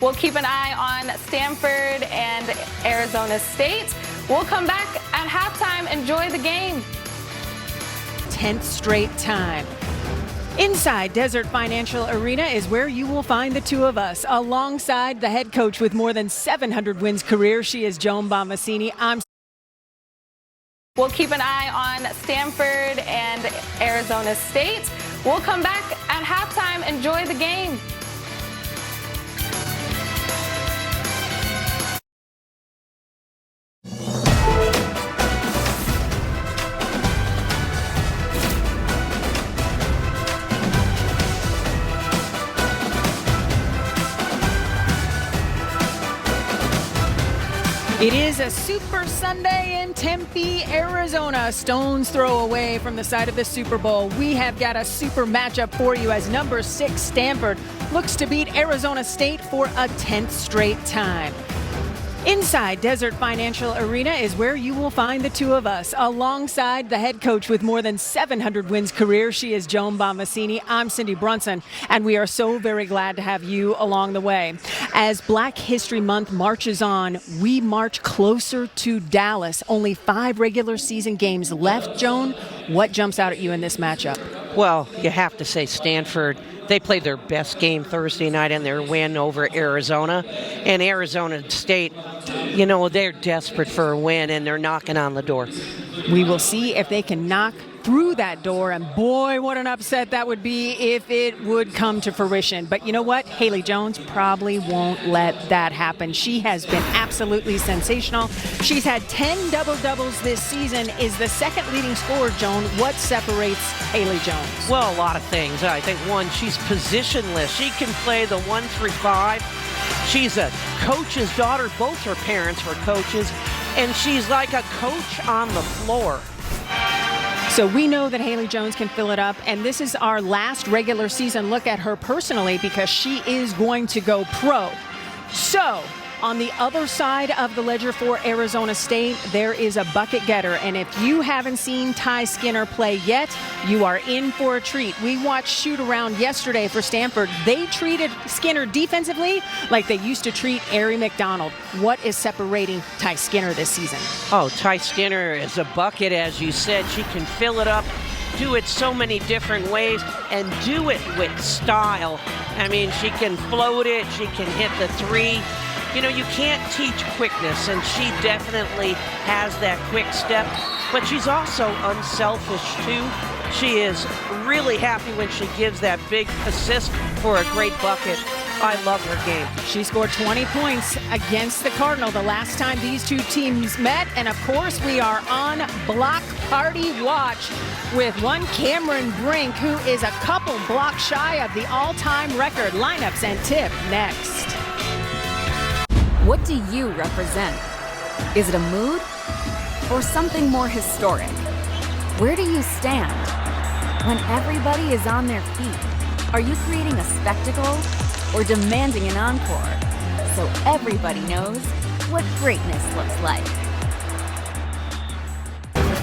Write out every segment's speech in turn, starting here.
We'll keep an eye on Stanford and Arizona State. We'll come back at halftime. Enjoy the game. 10th straight time. Inside Desert Financial Arena is where you will find the two of us. Alongside the head coach with more than 700 wins career, she is Joan Bombacini. We'll keep an eye on Stanford and Arizona State. We'll come back at halftime. Enjoy the game. It is a Super Sunday in Tempe, Arizona. Stone's throw away from the side of the Super Bowl. We have got a super matchup for you as number 6 Stanford looks to beat Arizona State for a 10th straight time. Inside Desert Financial Arena is where you will find the two of us. Alongside the head coach with more than 700 wins career, she is Joan Bombacini. I'm Cindy Brunson, and we are so very glad to have you along the way. As Black History Month marches on, we march closer to Dallas. Only 5 regular season games left, Joan. What jumps out at you in this matchup? Well, you have to say Stanford. They played their best game Thursday night in their win over Arizona. And Arizona State, you know, they're desperate for a win, and they're knocking on the door. We will see if they can knock through that door, and boy, what an upset that would be if it would come to fruition. But you know what? Haley Jones probably won't let that happen. She has been absolutely sensational. She's had 10 double-doubles this season, is the second leading scorer, Joan. What separates Haley Jones? Well, a lot of things. I think, one, she's positionless. She can play the 1 through 5. She's a coach's daughter. Both her parents were coaches, and she's like a coach on the floor. So we know that Haley Jones can fill it up, and this is our last regular season look at her personally because she is going to go pro. So on the other side of the ledger for Arizona State, there is a bucket getter, and if you haven't seen Ty Skinner play yet, you are in for a treat. We watched shoot around yesterday for Stanford. They treated Skinner defensively like they used to treat Arie McDonald. What is separating Ty Skinner this season? Oh, Ty Skinner is a bucket, as you said. She can fill it up, do it so many different ways, and do it with style. I mean, she can float it, she can hit the 3. You know, you can't teach quickness, and she definitely has that quick step, but she's also unselfish too. She is really happy when she gives that big assist for a great bucket. I love her game. She scored 20 points against the Cardinal the last time these two teams met, and of course we are on block party watch with one Cameron Brink, who is a couple blocks shy of the all-time record. Lineups and tip next. What do you represent? Is it a mood or something more historic? Where do you stand when everybody is on their feet? Are you creating a spectacle or demanding an encore so everybody knows what greatness looks like?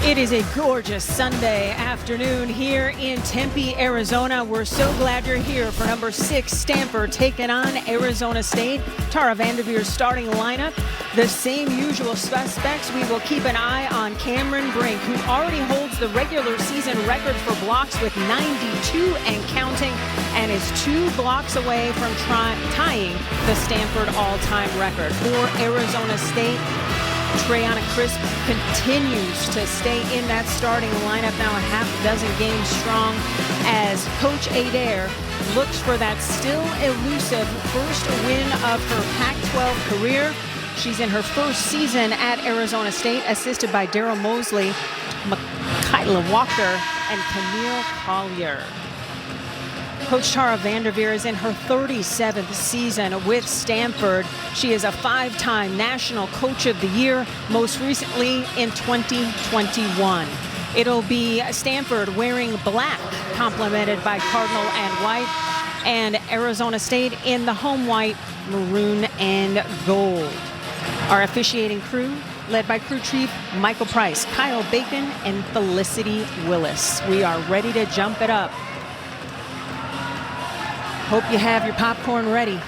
It is a gorgeous Sunday afternoon here in Tempe, Arizona. We're so glad you're here for number 6 Stanford taking on Arizona State. Tara Vanderveer's starting lineup, the same usual suspects. We will keep an eye on Cameron Brink, who already holds the regular season record for blocks with 92 and counting, and is 2 blocks away from tying the Stanford all-time record. For Arizona State, Trayana Crisp continues to stay in that starting lineup, now a half dozen games strong, as Coach Adair looks for that still elusive first win of her Pac-12 career. She's in her first season at Arizona State, assisted by Daryl Mosley, Kyla Walker, and Camille Collier. Coach Tara Vanderveer is in her 37th season with Stanford. She is a 5-time National Coach of the Year, most recently in 2021. It'll be Stanford wearing black, complemented by Cardinal and white, and Arizona State in the home white, maroon, and gold. Our officiating crew, led by crew chief Michael Price, Kyle Bacon, and Felicity Willis. We are ready to jump it up. Hope you have your popcorn ready.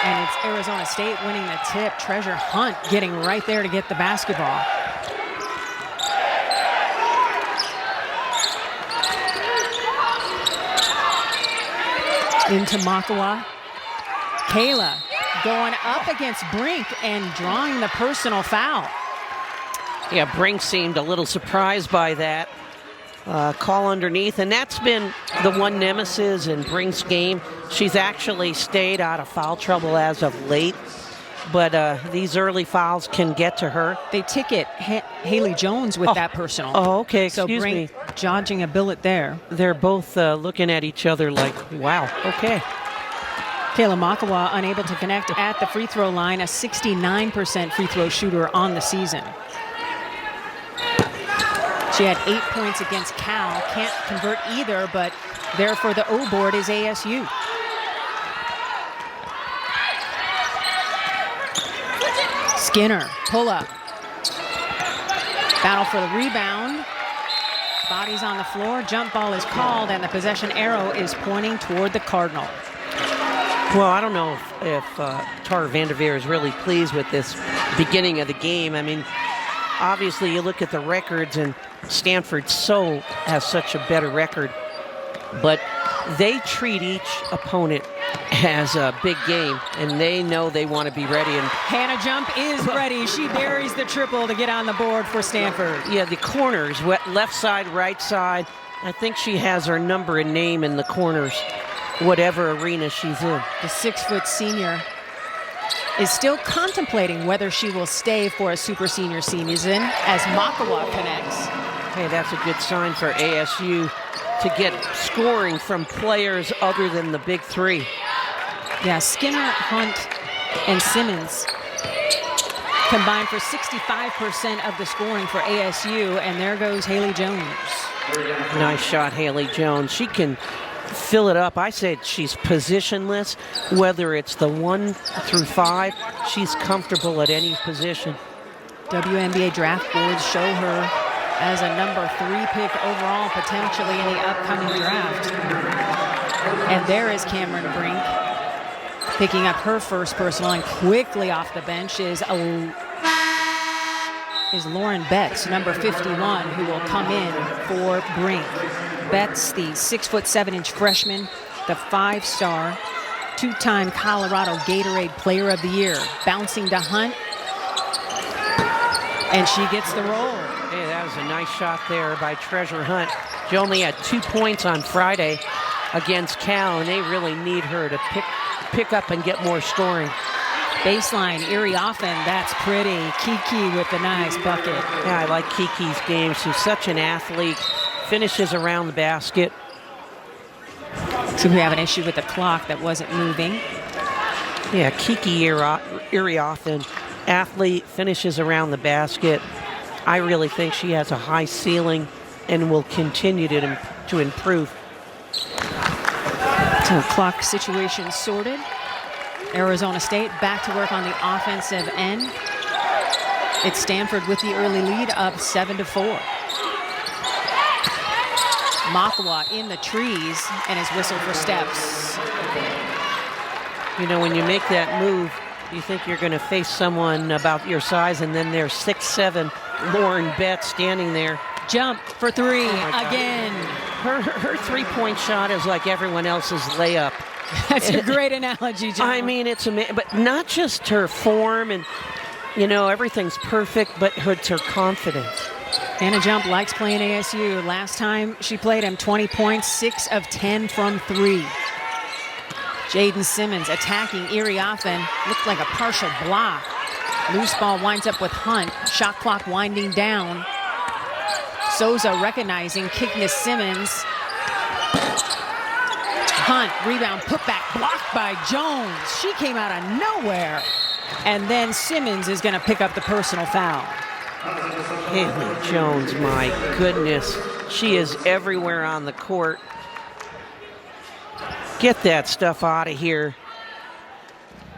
And it's Arizona State winning the tip. Treasure Hunt getting right there to get the basketball. Into Makawa. Kayla going up against Brink and drawing the personal foul. Yeah, Brink seemed a little surprised by that call underneath, and that's been the one nemesis in Brink's game. She's actually stayed out of foul trouble as of late, but these early fouls can get to her. They ticket Haley Jones with that personal. Oh, okay, so excuse Brink me. dodging a billet there. They're both looking at each other like, wow, okay. Kayla Makawa unable to connect at the free throw line, a 69% free throw shooter on the season. She had 8 points against Cal, can't convert either, but there for the O board is ASU. Skinner, pull up. Battle for the rebound. Bodies on the floor, jump ball is called, and the possession arrow is pointing toward the Cardinal. Well, I don't know if Tara Vanderveer is really pleased with this beginning of the game. I mean, obviously you look at the records and Stanford has such a better record, but they treat each opponent as a big game, and they know they want to be ready. And Hannah Jump is ready. She buries the triple to get on the board for Stanford. yeah, the corners, left side, right side. I think she has her number and name in the corners, whatever arena she's in. The 6-foot senior is still contemplating whether she will stay for a super senior season as Makawa connects. Hey, that's a good sign for ASU to get scoring from players other than the big three. Yeah, Skinner, Hunt, and Simmons combined for 65% of the scoring for ASU, and there goes Haley Jones. Nice shot, Haley Jones. She can fill it up. I said she's positionless, whether it's the 1 through 5. She's comfortable at any position. WNBA draft boards show her as a number 3 pick overall, potentially in the upcoming draft. And there is Cameron Brink picking up her first personal, and quickly off the bench is Lauren Betts, number 51, who will come in for Brink. Betts, the 6'7" freshman, the 5-star, 2-time Colorado Gatorade Player of the Year, bouncing to Hunt, and she gets the roll. Hey, that was a nice shot there by Treasure Hunt. She only had 2 points on Friday against Cal, and they really need her to pick up and get more scoring. Baseline, Erie Offen, that's pretty. Kiki with the nice bucket. Yeah, I like Kiki's game. She's such an athlete. Finishes around the basket. So we have an issue with the clock that wasn't moving. Yeah, Kiki Erie Offen, athlete, finishes around the basket. I really think she has a high ceiling and will continue to improve. So clock situation sorted. Arizona State back to work on the offensive end. It's Stanford with the early lead, up 7-4. Makawa in the trees and is whistled for steps. You know, when you make that move, you think you're going to face someone about your size, and then there's 6'7" Lauren Betts standing there. Jump for 3 again. Her three-point shot is like everyone else's layup. That's a great analogy, John. I mean, it's amazing, but not just her form and, you know, everything's perfect, but it's her confidence. Hannah Jump likes playing ASU. Last time she played him, 20 points, 6 of 10 from 3. Jaden Simmons attacking Erie Offen. Looked like a partial block. Loose ball winds up with Hunt. Shot clock winding down. Souza recognizing, kicking to Simmons. Hunt, rebound, put back, blocked by Jones. She came out of nowhere. And then Simmons is going to pick up the personal foul. Haley Jones, my goodness. She is everywhere on the court. Get that stuff out of here.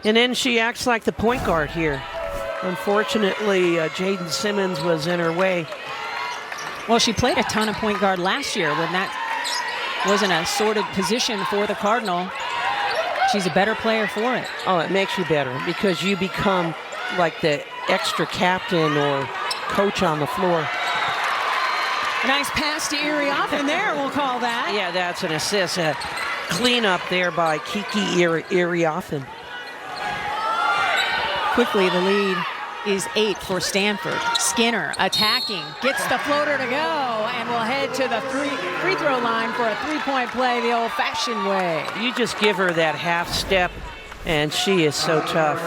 And then she acts like the point guard here. Unfortunately, Jaden Simmons was in her way. Well, she played a ton of point guard last year when that wasn't a sorted position for the Cardinal. she's a better player for it. Oh, it makes you better because you become like the extra captain or coach on the floor. A nice pass to Erie Offen there, we'll call that. Yeah, that's an assist. A cleanup there by Kiki Erie Offen. Quickly, the lead is 8 for Stanford. Skinner attacking, gets the floater to go, and will head to the free throw line for a three-point play the old-fashioned way. You just give her that half step, and she is so tough.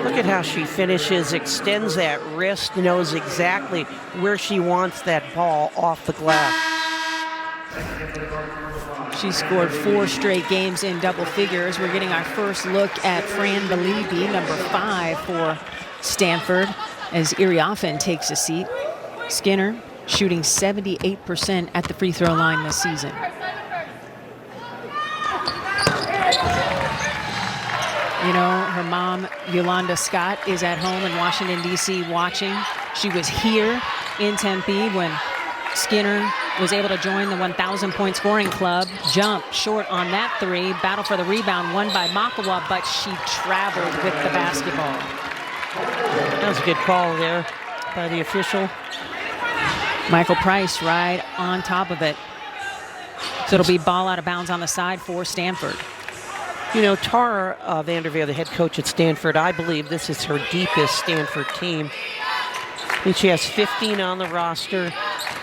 Look at how she finishes, extends that wrist, knows exactly where she wants that ball off the glass. She scored 4 straight games in double figures. We're getting our first look at Fran Belibi, number 5 for Stanford, as Erie Offen takes a seat. Skinner shooting 78% at the free throw line this season. You know, her mom, Yolanda Scott, is at home in Washington, D.C. watching. She was here in Tempe when Skinner was able to join the 1,000-point scoring club. Jump short on that 3. Battle for the rebound won by Makawa, but she traveled with the basketball. That was a good call there by the official. Michael Price right on top of it. So it'll be ball out of bounds on the side for Stanford. You know, Tara Vanderveer, the head coach at Stanford, I believe this is her deepest Stanford team. And she has 15 on the roster,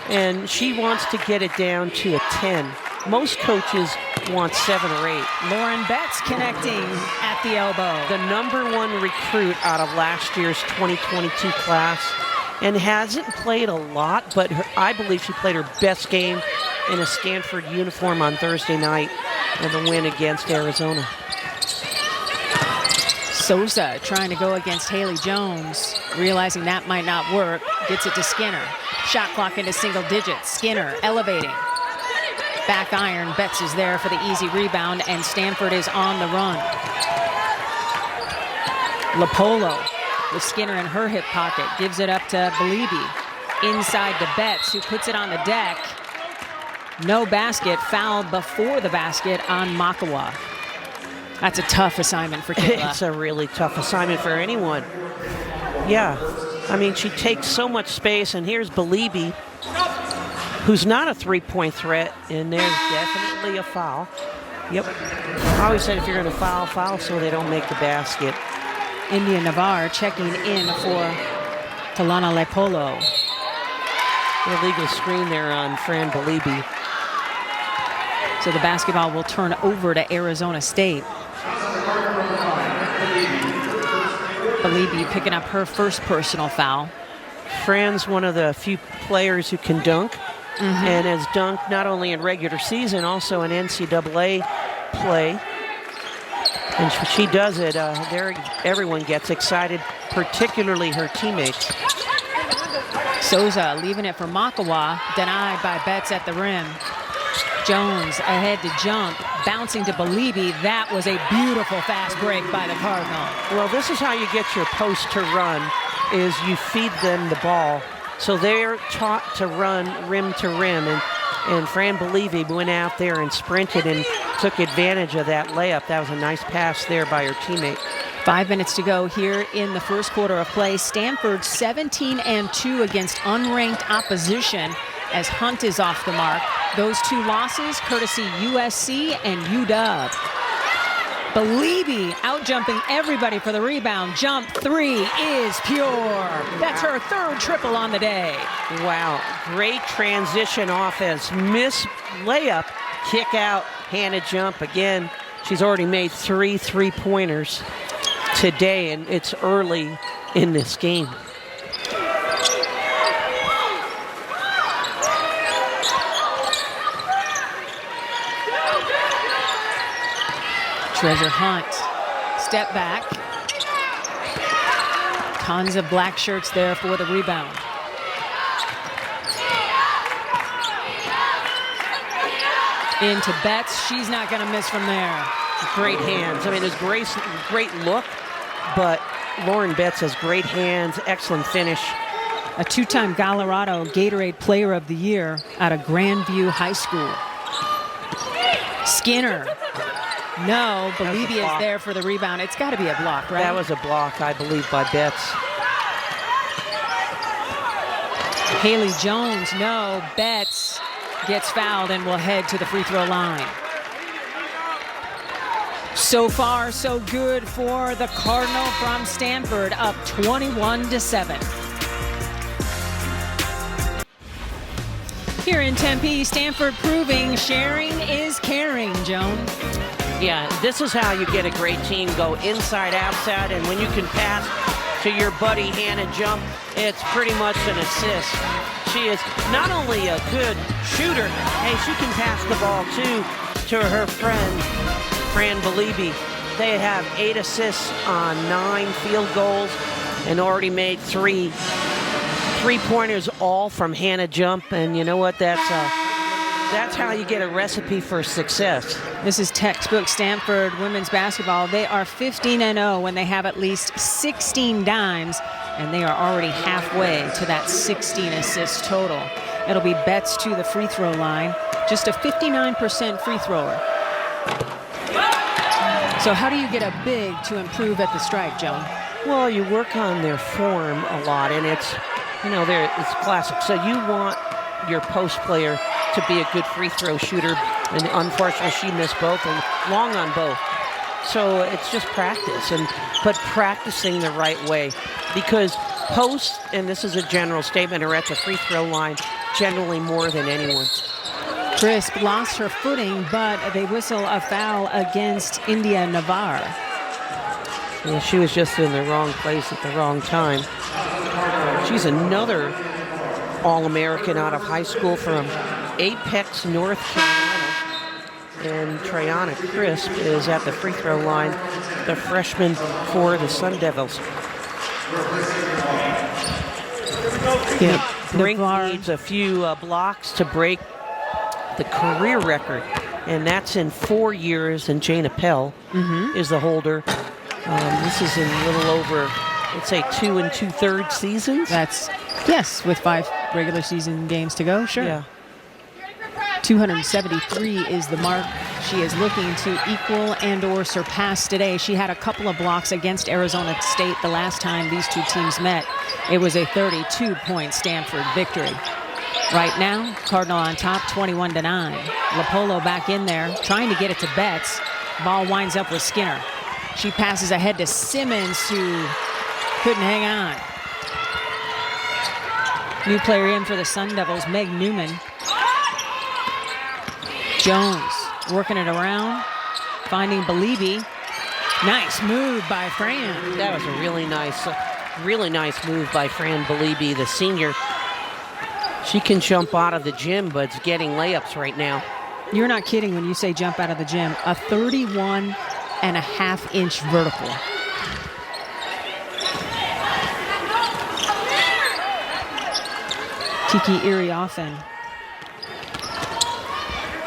and she wants to get it down to a 10. Most coaches want 7 or 8. Lauren Betts connecting at the elbow. The #1 recruit out of last year's 2022 class, and hasn't played a lot, but I believe she played her best game in a Stanford uniform on Thursday night in the win against Arizona. Sosa trying to go against Haley Jones, realizing that might not work, gets it to Skinner. Shot clock into single digits. Skinner elevating. Back iron, Betts is there for the easy rebound, and Stanford is on the run. Lapolo with Skinner in her hip pocket, gives it up to Belibi. Inside to Betts, who puts it on the deck. No basket, fouled before the basket on Makawa. That's a tough assignment for Kayla. It's a really tough assignment for anyone. Yeah, I mean, she takes so much space, and here's Belibi, who's not a three-point threat, and there's definitely a foul. Yep. I always said if you're going to foul so they don't make the basket. India Navarre checking in for Talana Lepolo. Illegal screen there on Fran Belibi. So the basketball will turn over to Arizona State. Belibi picking up her first personal foul. Fran's one of the few players who can dunk, and has dunked not only in regular season, also in NCAA play. And she does it. Everyone gets excited, particularly her teammates. Souza leaving it for Makawa, denied by Betts at the rim. Jones ahead to jump, bouncing to Belibi. That was a beautiful fast break by the Cardinal. Well, this is how you get your post to run, is you feed them the ball. So they're taught to run rim to rim, and Fran Belibi went out there and sprinted and took advantage of that layup. That was a nice pass there by her teammate. 5 minutes to go here in the first quarter of play. Stanford 17-2 against unranked opposition as Hunt is off the mark. Those 2 losses courtesy USC and UW. Belibi out-jumping everybody for the rebound. Jump 3 is pure. That's her 3rd triple on the day. Wow, great transition offense. Miss layup, kick out, Hannah jump again. She's already made 3 3-pointers today, and it's early in this game. Treasure Hunt, step back. Tons of black shirts there for the rebound. Into Betts, she's not gonna miss from there. Great hands. I mean, it's great look, but Lauren Betts has great hands, excellent finish. A 2-time Colorado Gatorade Player of the Year out of Grandview High School. Skinner No, Believe That's a is block. there for the rebound. It's got to be a block, right? That was a block, I believe, by Betts. Haley Jones, no. Betts gets fouled and will head to the free throw line. So far, so good for the Cardinal from Stanford, up 21-7. Here in Tempe, Stanford proving sharing is caring, Joan. Yeah, this is how you get a great team. Go inside, outside, and when you can pass to your buddy Hannah Jump, it's pretty much an assist. She is not only a good shooter, hey, she can pass the ball too to her friend, Fran Beliebe. They have 8 assists on 9 field goals and already made 3 three-pointers, all from Hannah Jump. And you know what? That's how you get a recipe for success. This is textbook Stanford women's basketball. They are 15-0 when they have at least 16 dimes, and they are already halfway to that 16 assists total. It'll be Betts to the free throw line, just a 59% free thrower. So how do you get a big to improve at the stripe, Joan? Well, you work on their form a lot, and it's classic. So you want your post player to be a good free throw shooter, and unfortunately she missed both and long on both. So it's just practice, but practicing the right way, because posts, and this is a general statement, are at the free throw line generally more than anyone. Crisp lost her footing, but they whistle a foul against India Navar. Well, she was just in the wrong place at the wrong time. She's another All-American out of high school from Apex, North Carolina. And Triana Crisp is at the free throw line, the freshman for the Sun Devils. Yeah, Brink needs a few blocks to break the career record, and that's in 4 years, and Jane Appel is the holder. This is in a little over, let's say, 2 2/3 seasons. Yes, with 5 regular season games to go, sure. Yeah. 273 is the mark she is looking to equal and or surpass today. She had a couple of blocks against Arizona State the last time these two teams met. It was a 32-point Stanford victory. Right now, Cardinal on top, 21-9. Lapolo back in there, trying to get it to Betts. Ball winds up with Skinner. She passes ahead to Simmons, who couldn't hang on. New player in for the Sun Devils, Meg Newman. Jones working it around, finding Beliebe. Nice move by Fran. That was a really nice move by Fran Beliebe, the senior. She can jump out of the gym, but it's getting layups right now. You're not kidding when you say jump out of the gym. A 31.5-inch vertical. Kiki Irioffen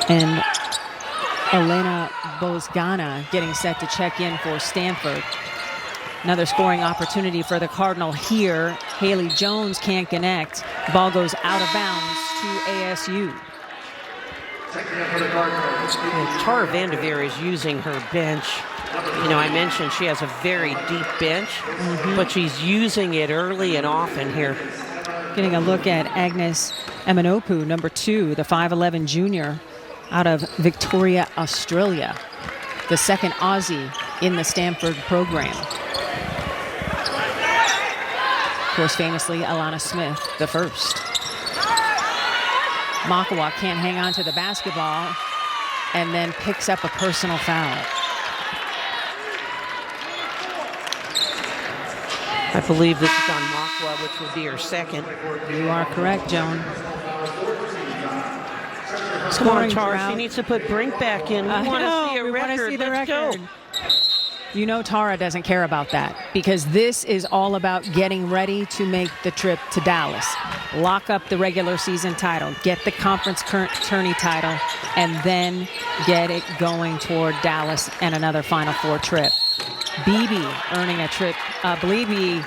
and Elena Bozgana getting set to check in for Stanford. Another scoring opportunity for the Cardinal here. Haley Jones can't connect. Ball goes out of bounds to ASU. Tara Vanderveer is using her bench. You know, I mentioned she has a very deep bench, but she's using it early and often here. Getting a look at Agnes Eminopu, number 2, the 5'11 junior out of Victoria, Australia. The second Aussie in the Stanford program. Of course, famously, Alana Smith, the first. Makawa can't hang on to the basketball and then picks up a personal foul. I believe this is on Makwa, which would be her second. You are correct, Joan. Come on, Scoring Tara, drought. she needs to put Brink back in. We want to see a we wanna record. see the Let's record. go. You know Tara doesn't care about that, because this is all about getting ready to make the trip to Dallas. Lock up the regular season title, get the conference tourney title, and then get it going toward Dallas and another Final Four trip. BB earning a trip. Beliebe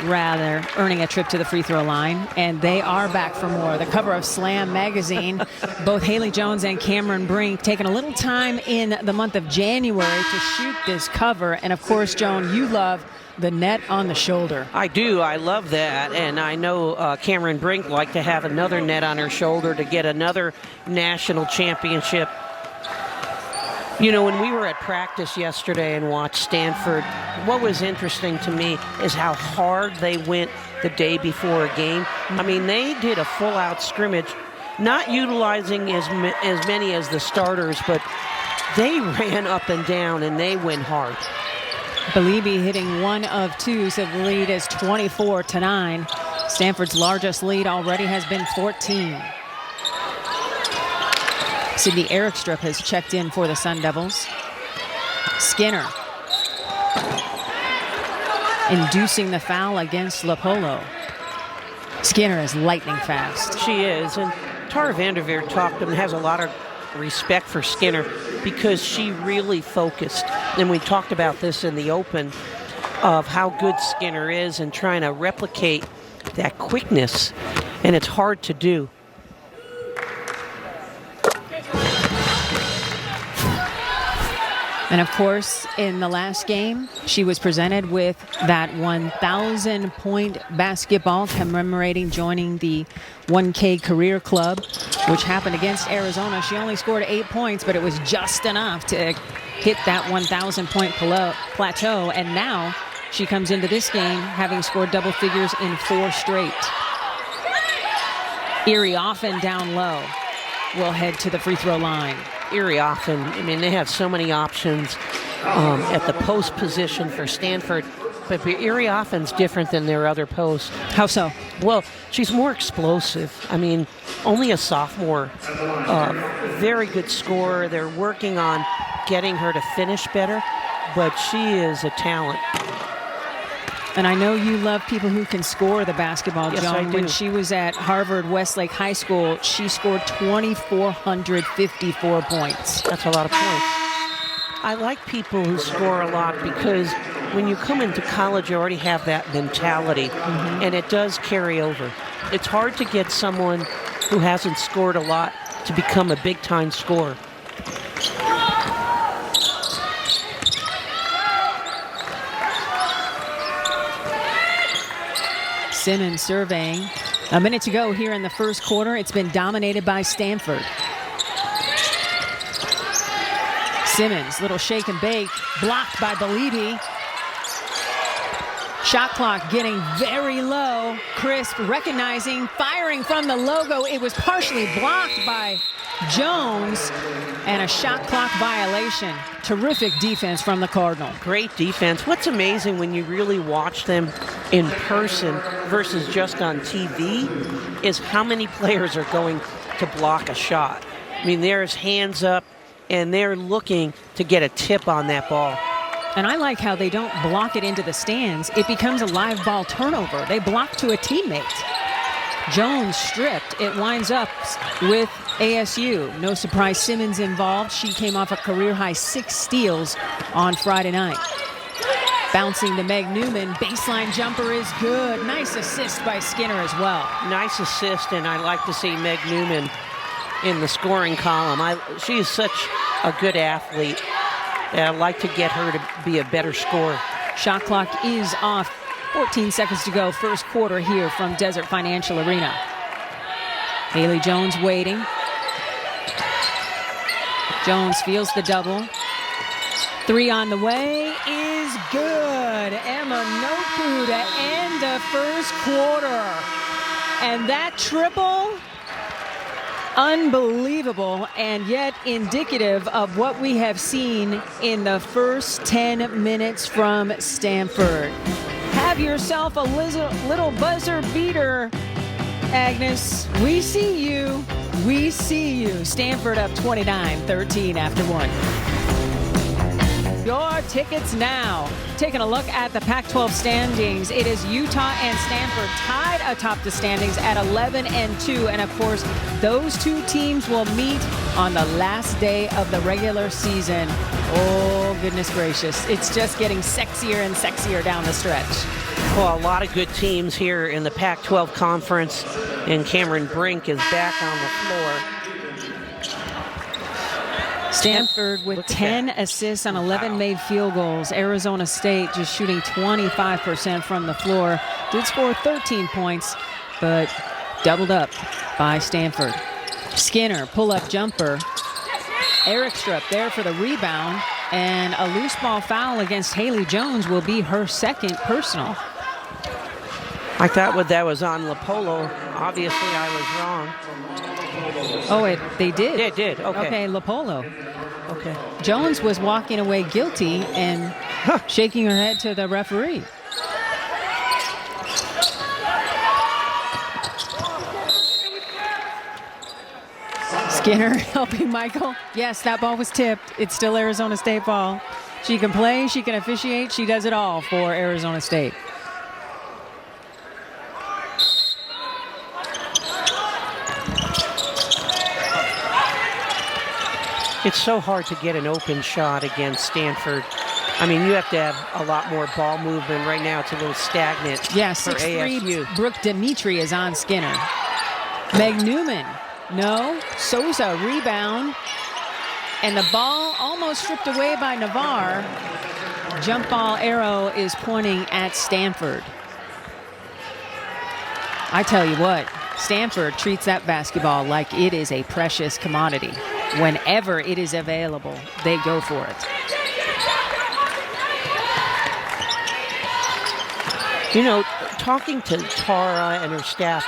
rather, earning a trip to the free throw line. And they are back for more. The cover of Slam magazine, both Haley Jones and Cameron Brink taking a little time in the month of January to shoot this cover. And of course, Joan, you love the net on the shoulder. I do. I love that. And I know Cameron Brink liked to have another net on her shoulder to get another national championship. You know, when we were at practice yesterday and watched Stanford, what was interesting to me is how hard they went the day before a game. I mean, they did a full-out scrimmage, not utilizing as many as the starters, but they ran up and down and they went hard. WBB hitting 1 of 2, so the lead is 24-9. Stanford's largest lead already has been 14. Sydney Erickstrup has checked in for the Sun Devils. Skinner inducing the foul against LaPolo. Skinner is lightning fast. She is, and Tara Vanderveer talked and has a lot of respect for Skinner because she really focused, and we talked about this in the open, of how good Skinner is and trying to replicate that quickness, and it's hard to do. And of course, in the last game, she was presented with that 1,000-point basketball, commemorating joining the 1K Career Club, which happened against Arizona. She only scored 8 points, but it was just enough to hit that 1,000-point plateau. And now she comes into this game having scored double figures in 4 straight. Erie often down low will head to the free throw line. Erie often, I mean, they have so many options at the post position for Stanford, but Erie often's different than their other posts. How so? Well, she's more explosive. I mean, only a sophomore, very good scorer. They're working on getting her to finish better, but she is a talent. And I know you love people who can score the basketball, yes, Joan. I do. When she was at Harvard Westlake High School, she scored 2,454 points. That's a lot of points. I like people who score a lot because when you come into college, you already have that mentality, and it does carry over. It's hard to get someone who hasn't scored a lot to become a big-time scorer. Simmons surveying. A minute to go here in the first quarter. It's been dominated by Stanford. Simmons, little shake and bake, blocked by WBB. Shot clock getting very low. Crisp recognizing, firing from the logo. It was partially blocked by Jones, and a shot clock violation. Terrific defense from the Cardinal. Great defense. What's amazing when you really watch them in person versus just on TV is how many players are going to block a shot. I mean, there's hands up, and they're looking to get a tip on that ball. And I like how they don't block it into the stands. It becomes a live ball turnover. They block to a teammate. Jones stripped. It winds up with ASU. No surprise Simmons involved. She came off a career-high 6 steals on Friday night. Bouncing to Meg Newman. Baseline jumper is good. Nice assist by Skinner as well. Nice assist, and I like to see Meg Newman in the scoring column. She is such a good athlete. I'd like to get her to be a better scorer. Shot clock is off. 14 seconds to go, first quarter here from Desert Financial Arena. Haley Jones waiting. Jones feels the double. 3 on the way is good. Emma Noku to end the first quarter. And that triple, unbelievable, and yet indicative of what we have seen in the first 10 minutes from Stanford. Have yourself a little buzzer beater, Agnes. We see you. We see you. Stanford up 29-13 after 1. your tickets now. Taking a look at the Pac-12 standings, it is Utah and Stanford tied atop the standings at 11-2. And of course, those two teams will meet on the last day of the regular season. Oh, goodness gracious. It's just getting sexier and sexier down the stretch. Well, a lot of good teams here in the Pac-12 conference, and Cameron Brink is back on the floor. Stanford with 10 assists on 11 made field goals. Arizona State just shooting 25% from the floor. Did score 13 points, but doubled up by Stanford. Skinner, pull-up jumper. Eric Strupp there for the rebound, and a loose ball foul against Haley Jones will be her second personal. I thought that was on Lopolo. Obviously, I was wrong. Oh, they did? It did, okay. Okay, Lopolo. Okay. Jones was walking away guilty and shaking her head to the referee. Skinner helping Michael. Yes, that ball was tipped. It's still Arizona State ball. She can play, she can officiate, she does it all for Arizona State. It's so hard to get an open shot against Stanford. I mean, you have to have a lot more ball movement. Right now, it's a little stagnant. Yeah, for 6'3", ASU. Brooke Dimitri is on Skinner. Meg Newman, no. Souza, rebound. And the ball almost stripped away by Navarre. Jump ball arrow is pointing at Stanford. I tell you what, Stanford treats that basketball like it is a precious commodity. Whenever it is available, they go for it. You know, talking to Tara and her staff,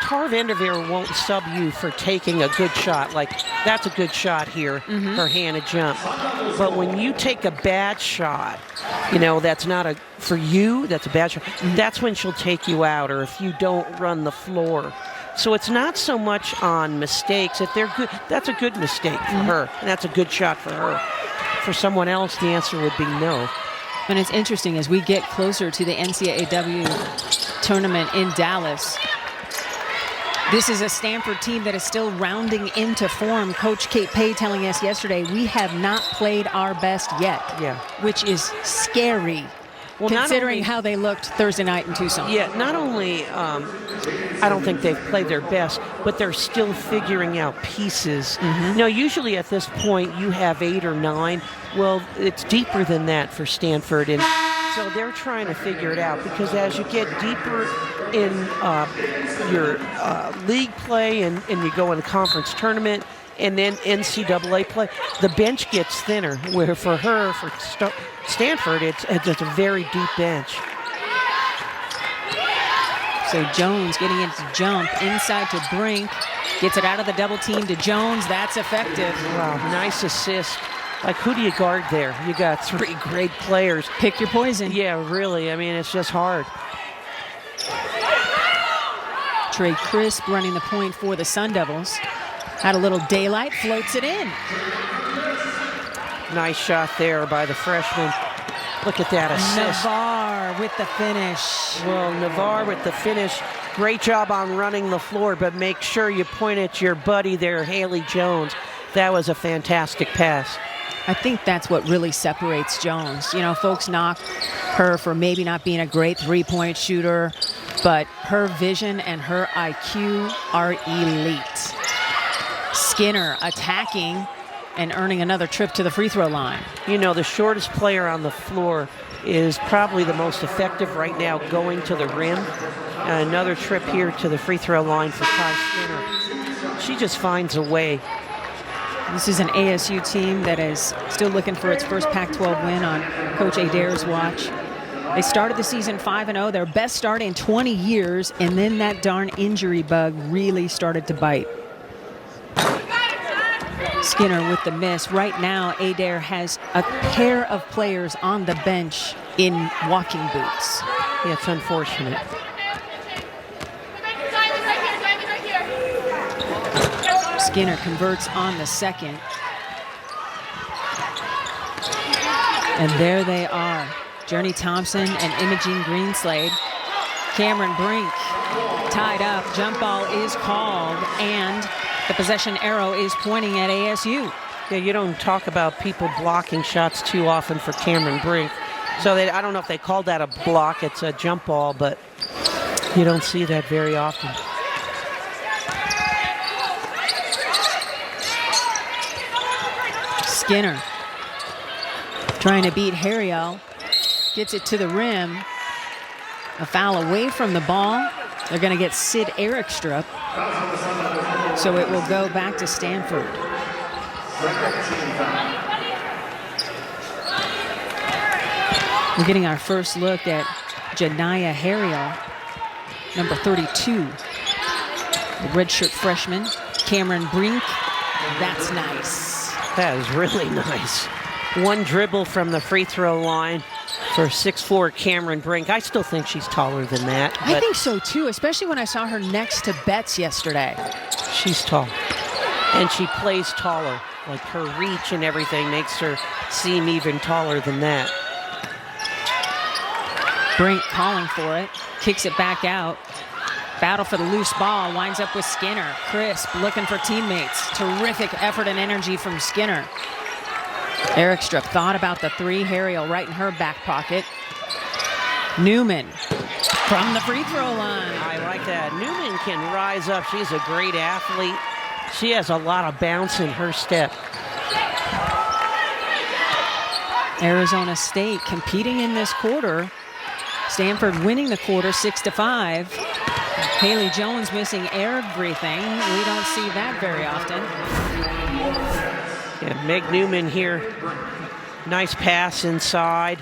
Tara Vanderveer won't sub you for taking a good shot. Like, that's a good shot here, her Hannah jump. But when you take a bad shot, you know, that's not a, for you, that's a bad shot. That's when she'll take you out, or if you don't run the floor. So it's not so much on mistakes. If they're good, that's a good mistake for her, and that's a good shot for her. For someone else, the answer would be no. And it's interesting, as we get closer to the NCAA tournament in Dallas, this is a Stanford team that is still rounding into form. Coach Kate Pay telling us yesterday, we have not played our best yet, which is scary. Well, considering how they looked Thursday night in Tucson. Yeah, not only, I don't think they've played their best, but they're still figuring out pieces. Now, usually at this point, you have 8 or 9. Well, it's deeper than that for Stanford. And so they're trying to figure it out, because as you get deeper in your league play and you go in the conference tournament, and then NCAA play, the bench gets thinner, where for her, for Stanford, it's a very deep bench. So Jones getting into jump, inside to Brink, gets it out of the double team to Jones. That's effective. Wow, nice assist. Like, who do you guard there? You got 3 great players. Pick your poison. Yeah, really. I mean, it's just hard. Trey Crisp running the point for the Sun Devils. Had a little daylight, floats it in. Nice shot there by the freshman. Look at that assist. Navarre with the finish. Well, Navarre with the finish. Great job on running the floor, but make sure you point at your buddy there, Haley Jones. That was a fantastic pass. I think that's what really separates Jones. You know, folks knock her for maybe not being a great three-point shooter, but her vision and her IQ are elite. Skinner attacking and earning another trip to the free throw line. You know, the shortest player on the floor is probably the most effective right now going to the rim. Another trip here to the free throw line for Kai Skinner. She just finds a way. This is an ASU team that is still looking for its first Pac-12 win on Coach Adair's watch. They started the season 5-0, their best start in 20 years, and then that darn injury bug really started to bite. Skinner with the miss. Right now, Adair has a pair of players on the bench in walking boots. Yeah, it's unfortunate. Skinner converts on the second. And there they are, Journey Thompson and Imogene Greenslade. Cameron Brink tied up. Jump ball is called, and the possession arrow is pointing at ASU. Yeah, you don't talk about people blocking shots too often for Cameron Brink. So I don't know if they called that a block. It's a jump ball, but you don't see that very often. Skinner trying to beat Harriel. Gets it to the rim. A foul away from the ball. They're going to get Sid Erickstrup. So it will go back to Stanford. We're getting our first look at Janiyah Harriel, number 32. The redshirt freshman. Cameron Brink. That's nice. That is really nice. One dribble from the free throw line for 6'4" Cameron Brink. I still think she's taller than that. I think so too, especially when I saw her next to Betts yesterday. She's tall. And she plays taller. Like her reach and everything makes her seem even taller than that. Brink calling for it. Kicks it back out. Battle for the loose ball. Winds up with Skinner. Crisp looking for teammates. Terrific effort and energy from Skinner. Erickstrup thought about the three. Harriel right in her back pocket. Newman from the free throw line. I like that. Newman can rise up. She's a great athlete. She has a lot of bounce in her step. Arizona State competing in this quarter. Stanford winning the quarter 6-5. Haley Jones missing everything. We don't see that very often. Yeah, Meg Newman here. Nice pass inside.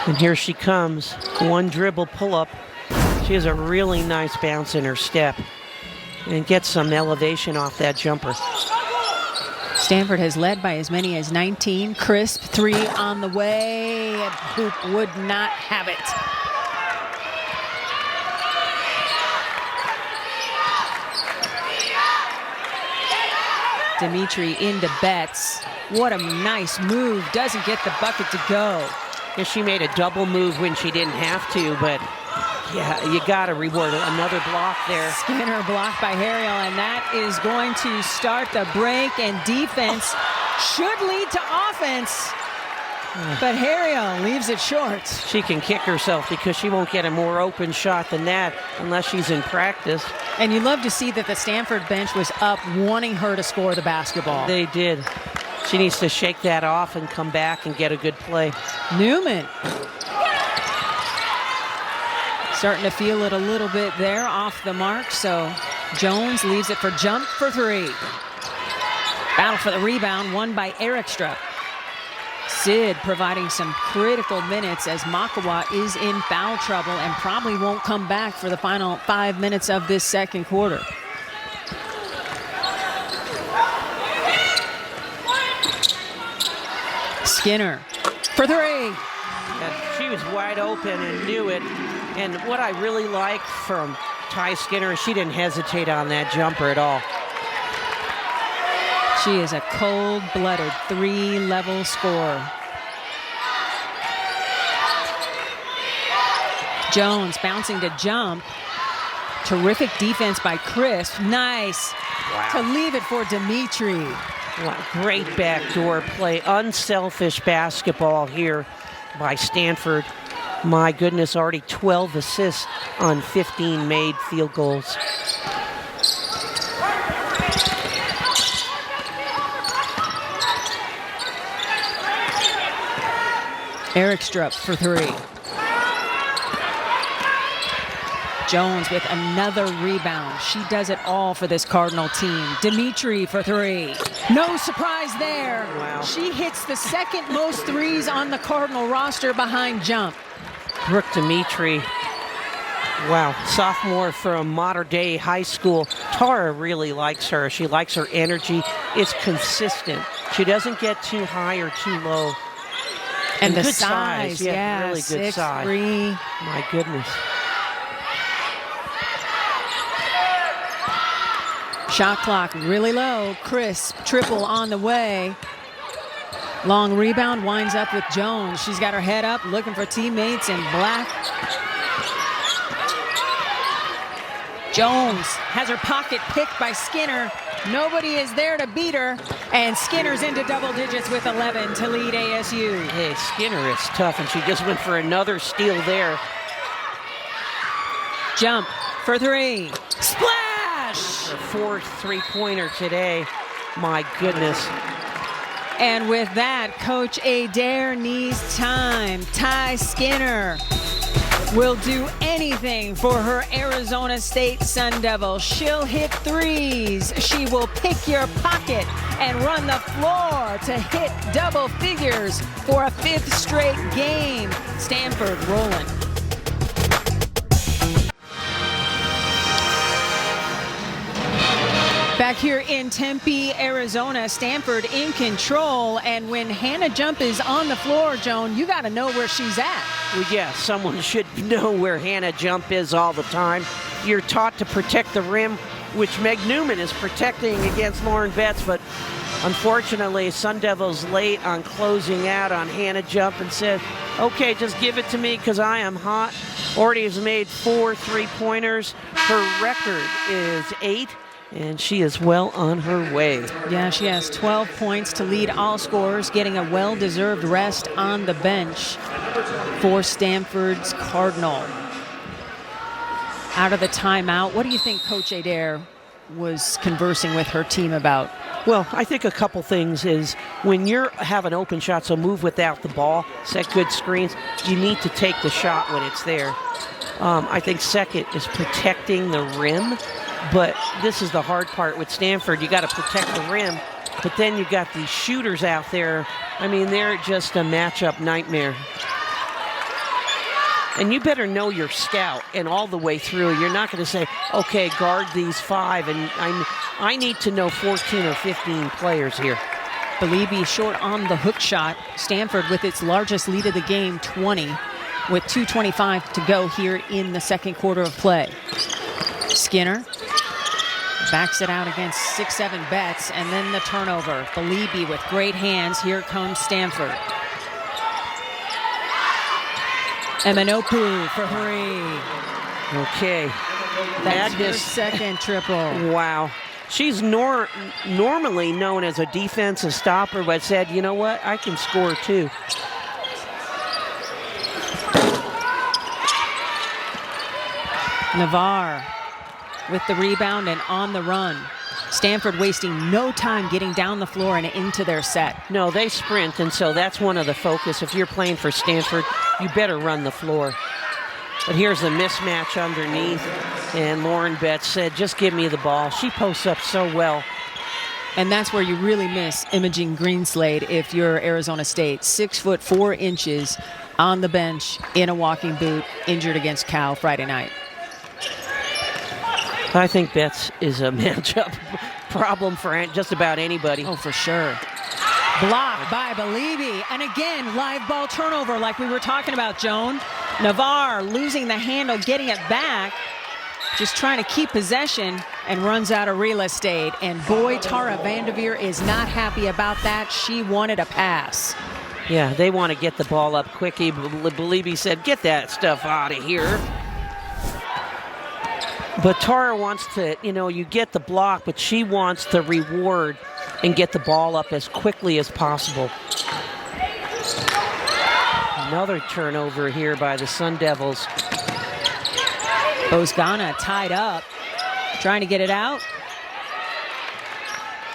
And here she comes. One dribble pull-up. She has a really nice bounce in her step. And gets some elevation off that jumper. Stanford has led by as many as 19. Crisp, three on the way. Hoop would not have it. Dimitri into Betts. What a nice move. Doesn't get the bucket to go. Yeah, she made a double move when she didn't have to, but yeah, you got to reward it. Another block there. Skinner blocked by Harriel, and that is going to start the break, and defense should lead to offense. But Harriel leaves it short. She can kick herself because she won't get a more open shot than that unless she's in practice. And you love to see that the Stanford bench was up wanting her to score the basketball. They did. She needs to shake that off and come back and get a good play. Newman. Starting to feel it a little bit there off the mark, so Jones leaves it for jump for three. Battle for the rebound, won by Erickstrup. Sid providing some critical minutes as Makawa is in foul trouble and probably won't come back for the final 5 minutes of this second quarter. Skinner for three. And she was wide open and knew it. And what I really like from Ty Skinner is she didn't hesitate on that jumper at all. She is a cold-blooded three-level scorer. Jones bouncing to jump. Terrific defense by Crisp. Nice. Wow. To leave it for Dimitri. Wow, great backdoor play. Unselfish basketball here by Stanford. My goodness, already 12 assists on 15 made field goals. Erickstrup for three. Jones with another rebound. She does it all for this Cardinal team. Dimitri for three. No surprise there. Wow. She hits the second most threes on the Cardinal roster behind jump. Brooke Dimitri, wow, sophomore from Modern Day High School. Tara really likes her. She likes her energy. It's consistent. She doesn't get too high or too low. And the good size, yeah, really good 6'3". size. My goodness. Shot clock really low. Crisp triple on the way. Long rebound, winds up with Jones. She's got her head up, looking for teammates in black. Jones has her pocket picked by Skinner. Nobody is there to beat her. And Skinner's into double digits with 11 to lead ASU. Hey, Skinner is tough, and she just went for another steal there. Jump for three. Splash! Her fourth three-pointer today. My goodness. And with that, Coach Adair needs time. Ty Skinner will do anything for her Arizona State Sun Devils. She'll hit threes. She will pick your pocket and run the floor to hit double figures for a 5th straight game. Stanford rolling. Back here in Tempe, Arizona, Stanford in control. And when Hannah Jump is on the floor, Joan, you got to know where she's at. Well, yeah, someone should know where Hannah Jump is all the time. You're taught to protect the rim, which Meg Newman is protecting against Lauren Betts, but unfortunately, Sun Devils late on closing out on Hannah Jump and said, okay, just give it to me because I am hot. Already has made 4 3-pointers. Her record is 8. And she is well on her way. Yeah, she has 12 points to lead all scorers, getting a well-deserved rest on the bench for Stanford's Cardinal. Out of the timeout, what do you think Coach Adair was conversing with her team about? Well, I think a couple things is when you're having open shots, so move without the ball, set good screens, you need to take the shot when it's there. I think second is protecting the rim. But this is the hard part with Stanford. You got to protect the rim, but then you got these shooters out there. I mean, they're just a matchup nightmare. And you better know your scout and all the way through. You're not going to say, okay, guard these 5, and I need to know 14 or 15 players here. Beliebe short on the hook shot. Stanford with its largest lead of the game, 20, with 2:25 to go here in the second quarter of play. Skinner backs it out against 6'7" Betts, and then the turnover. Beliebe with great hands. Here comes Stanford. Emenopu for 3. Okay. That's her second triple. Wow. She's normally known as a defensive stopper, but said, you know what, I can score too. Navarre with the rebound and on the run. Stanford wasting no time getting down the floor and into their set. No, they sprint, and so that's one of the focus. If you're playing for Stanford, you better run the floor. But here's the mismatch underneath, and Lauren Betts said, just give me the ball. She posts up so well. And that's where you really miss Imogen Greenslade if you're Arizona State. 6 foot 4 inches on the bench in a walking boot, injured against Cal Friday night. I think Betts is a matchup problem for just about anybody. Oh, for sure. Blocked by Beliebe. And again, live ball turnover like we were talking about, Joan. Navarre losing the handle, getting it back. Just trying to keep possession and runs out of real estate. And boy, Tara Vanderveer is not happy about that. She wanted a pass. Yeah, they want to get the ball up quickly. Beliebe said, get that stuff out of here. But Tara wants to, you get the block, but she wants the reward and get the ball up as quickly as possible. Another turnover here by the Sun Devils. Bozgana tied up, trying to get it out.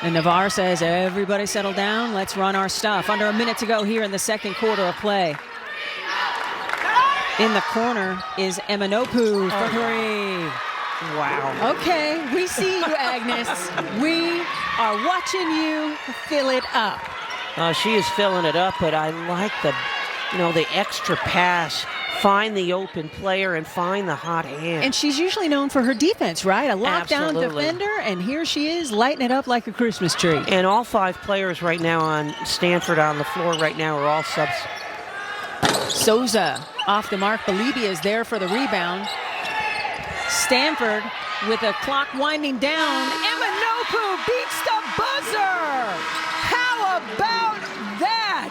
And Navarre says, everybody settle down, let's run our stuff. Under a minute to go here in the second quarter of play. In the corner is Emenopu for 3. Wow. Okay, we see you, Agnes. We are watching you fill it up. She is filling it up, but I like the extra pass. Find the open player and find the hot hand. And she's usually known for her defense, right? A lockdown defender, and here she is lighting it up like a Christmas tree. And all 5 players right now on Stanford on the floor right now are all subs. Souza off the mark. Beliebe is there for the rebound. Stanford with a clock winding down. Emenopu beats the buzzer. How about that?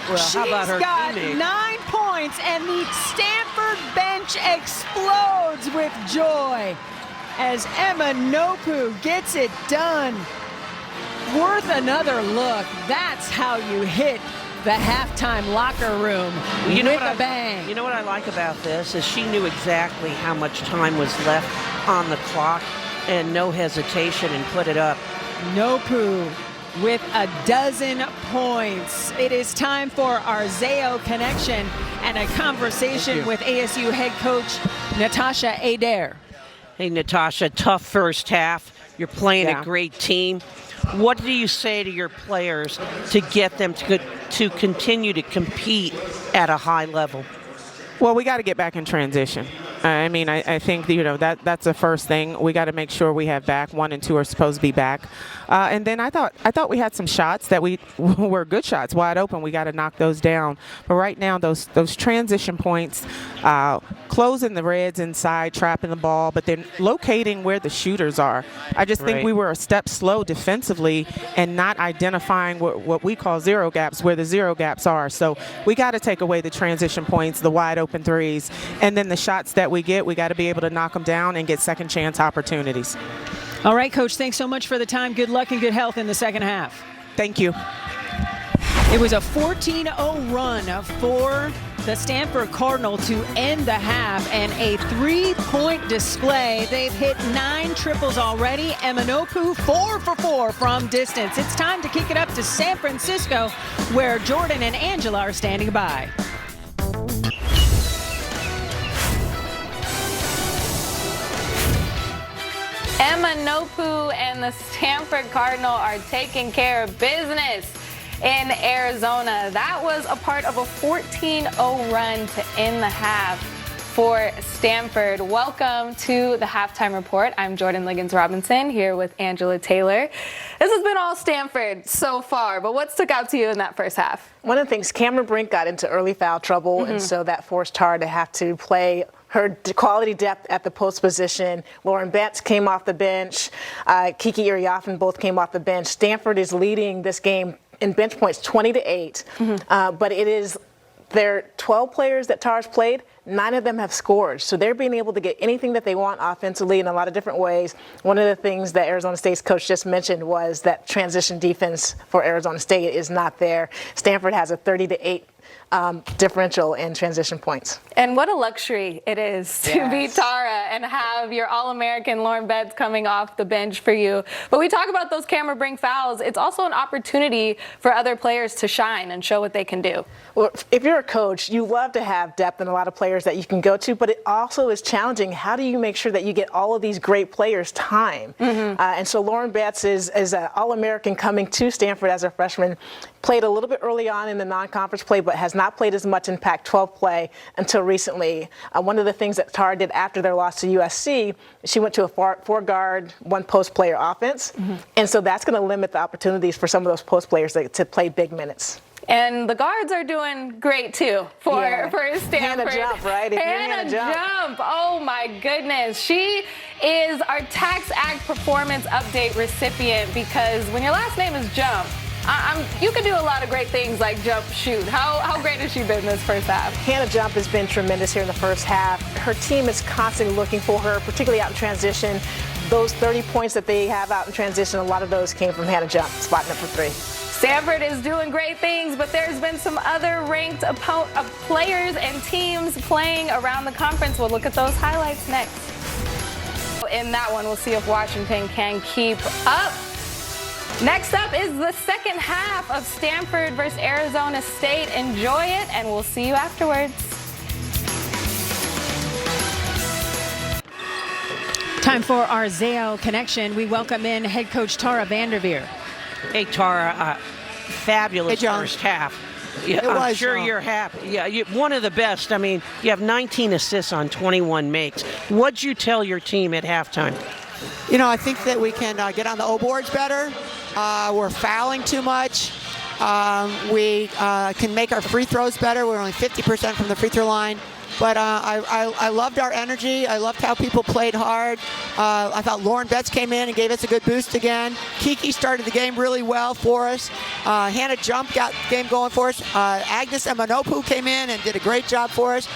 Well, how about her She's got teammate? 9 points, and the Stanford bench explodes with joy as Emma Nopu gets it done. Worth another look. That's how you hit the halftime locker room with a bang. You know what I like about this is she knew exactly how much time was left on the clock and no hesitation and put it up. Nopu with a dozen points. It is time for our Zayo connection and a conversation with ASU head coach Natasha Adair. Hey, Natasha, tough first half. You're playing a great team. What do you say to your players to get them to continue to compete at a high level? Well, we got to get back in transition. I mean, I think, that's the first thing. We got to make sure we have back. 1 and 2 are supposed to be back. And then I thought we had some shots that were good shots, wide open. We got to knock those down. But right now, those transition points, closing the reds inside, trapping the ball, but then locating where the shooters are. I just think we were a step slow defensively and not identifying what we call zero gaps, where the zero gaps are. So we got to take away the transition points, the wide open threes, and then the shots that we get, we got to be able to knock them down and get second chance opportunities. All right, Coach, thanks so much for the time. Good luck and good health in the second half. Thank you. It was a 14-0 run for the Stanford Cardinal to end the half, and a 3-point display. They've hit 9 triples already. Emma Nopu 4 for 4 from distance. It's time to kick it up to San Francisco, where Jordan and Angela are standing by. Emma Nopu and the Stanford Cardinal are taking care of business in Arizona. That was a part of a 14-0 run to end the half for Stanford. Welcome to the Halftime Report. I'm Jordan Liggins-Robinson here with Angela Taylor. This has been all Stanford so far, but what stuck out to you in that first half? One of the things, Cameron Brink got into early foul trouble, and so that forced Tara to have to play her quality depth at the post position. Lauren Betts came off the bench. Kiki Iriafen both came off the bench. Stanford is leading this game in bench points 20-8, but it is their 12 players that Tara's played, 9 of them have scored. So they're being able to get anything that they want offensively in a lot of different ways. One of the things that Arizona State's coach just mentioned was that transition defense for Arizona State is not there. Stanford has a 30-8 differential in transition points. And what a luxury it is to beat Tara and have your All-American Lauren Betts coming off the bench for you. But we talk about those camera bring fouls. It's also an opportunity for other players to shine and show what they can do. Well, if you're a coach, you love to have depth and a lot of players that you can go to, but it also is challenging. How do you make sure that you get all of these great players time? And so Lauren Betts is an All-American coming to Stanford as a freshman, played a little bit early on in the non-conference play, but has not played as much in Pac-12 play until recently. One of the things that Tara did after their loss to USC, she went to a four-guard, one-post player offense, and so that's going to limit the opportunities for some of those post players to play big minutes. And the guards are doing great, too, for Stanford. Hannah Jump, right? Hannah Jump. Oh, my goodness. She is our Tax Act Performance Update recipient because when your last name is Jump, you can do a lot of great things like jump, shoot. How great has she been this first half? Hannah Jump has been tremendous here in the first half. Her team is constantly looking for her, particularly out in transition. Those 30 points that they have out in transition, a lot of those came from Hannah Jump, spotting up for 3. Stanford is doing great things, but there's been some other ranked players and teams playing around the conference. We'll look at those highlights next. In that one, we'll see if Washington can keep up. Next up is the second half of Stanford versus Arizona State. Enjoy it, and we'll see you afterwards. Time for our Zayo connection. We welcome in head coach Tara Vanderveer. Hey, Tara, fabulous first half. Yeah, I'm sure you're happy. Yeah, one of the best. I mean, you have 19 assists on 21 makes. What'd you tell your team at halftime? I think that we can get on the O boards better. We're fouling too much. We can make our free throws better. We're only 50% from the free throw line. but I loved our energy. I loved how people played hard. I thought Lauren Betts came in and gave us a good boost again. Kiki started the game really well for us. Hannah Jump got the game going for us. Agnes Emanopu came in and did a great job for us.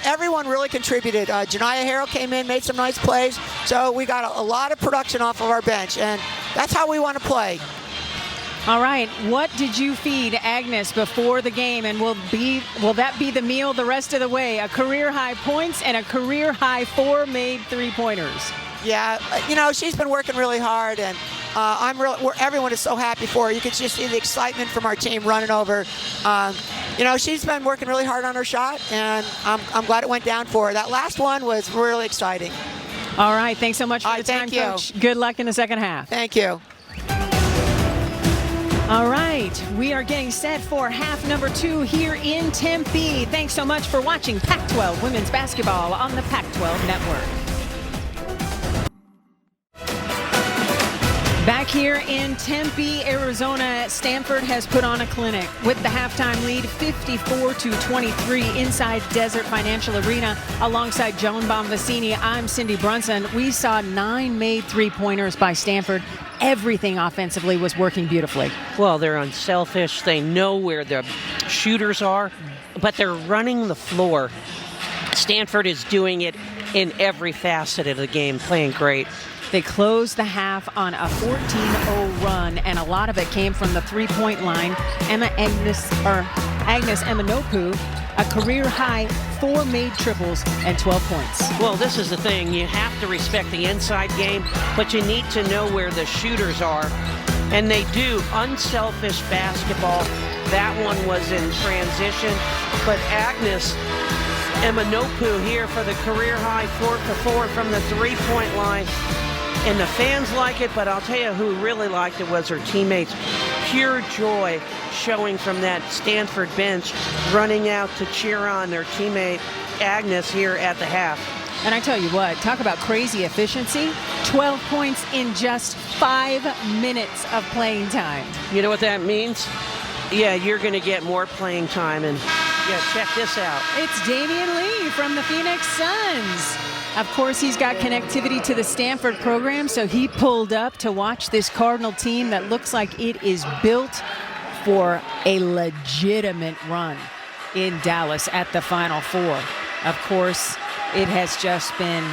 Everyone really contributed. Janiyah Harrell came in, made some nice plays. So we got a lot of production off of our bench, and that's how we want to play. All right, what did you feed Agnes before the game, and will that be the meal the rest of the way? A career-high points and a career-high 4 made three-pointers. Yeah, she's been working really hard, and everyone is so happy for her. You can just see the excitement from our team running over. She's been working really hard on her shot, and I'm glad it went down for her. That last one was really exciting. All right, thanks so much for the time, thank you. Coach. Good luck in the second half. Thank you. All right, we are getting set for half number 2 here in Tempe. Thanks so much for watching Pac-12 Women's Basketball on the Pac-12 Network. Back here in Tempe, Arizona, Stanford has put on a clinic with the halftime lead 54-23 inside Desert Financial Arena. Alongside Joan Bonvicini, I'm Cindy Brunson. We saw 9 made three-pointers by Stanford. Everything offensively was working beautifully. Well, they're unselfish. They know where the shooters are, but they're running the floor. Stanford is doing it in every facet of the game, playing great. They closed the half on a 14-0 run, and a lot of it came from the three-point line. Agnes Emanopu, a career-high 4 made triples and 12 points. Well, this is the thing. You have to respect the inside game, but you need to know where the shooters are. And they do. Unselfish basketball. That one was in transition. But Agnes Emanopu here for the career-high 4 for 4 from the three-point line. And the fans like it, but I'll tell you who really liked it was her teammates. Pure joy showing from that Stanford bench, running out to cheer on their teammate Agnes here at the half. And I tell you what, talk about crazy efficiency. 12 points in just 5 minutes of playing time. You know what that means? Yeah, you're going to get more playing time. And yeah, check this out. It's Damian Lee from the Phoenix Suns. Of course, he's got connectivity to the Stanford program, so he pulled up to watch this Cardinal team that looks like it is built for a legitimate run in Dallas at the Final Four. Of course, it has just been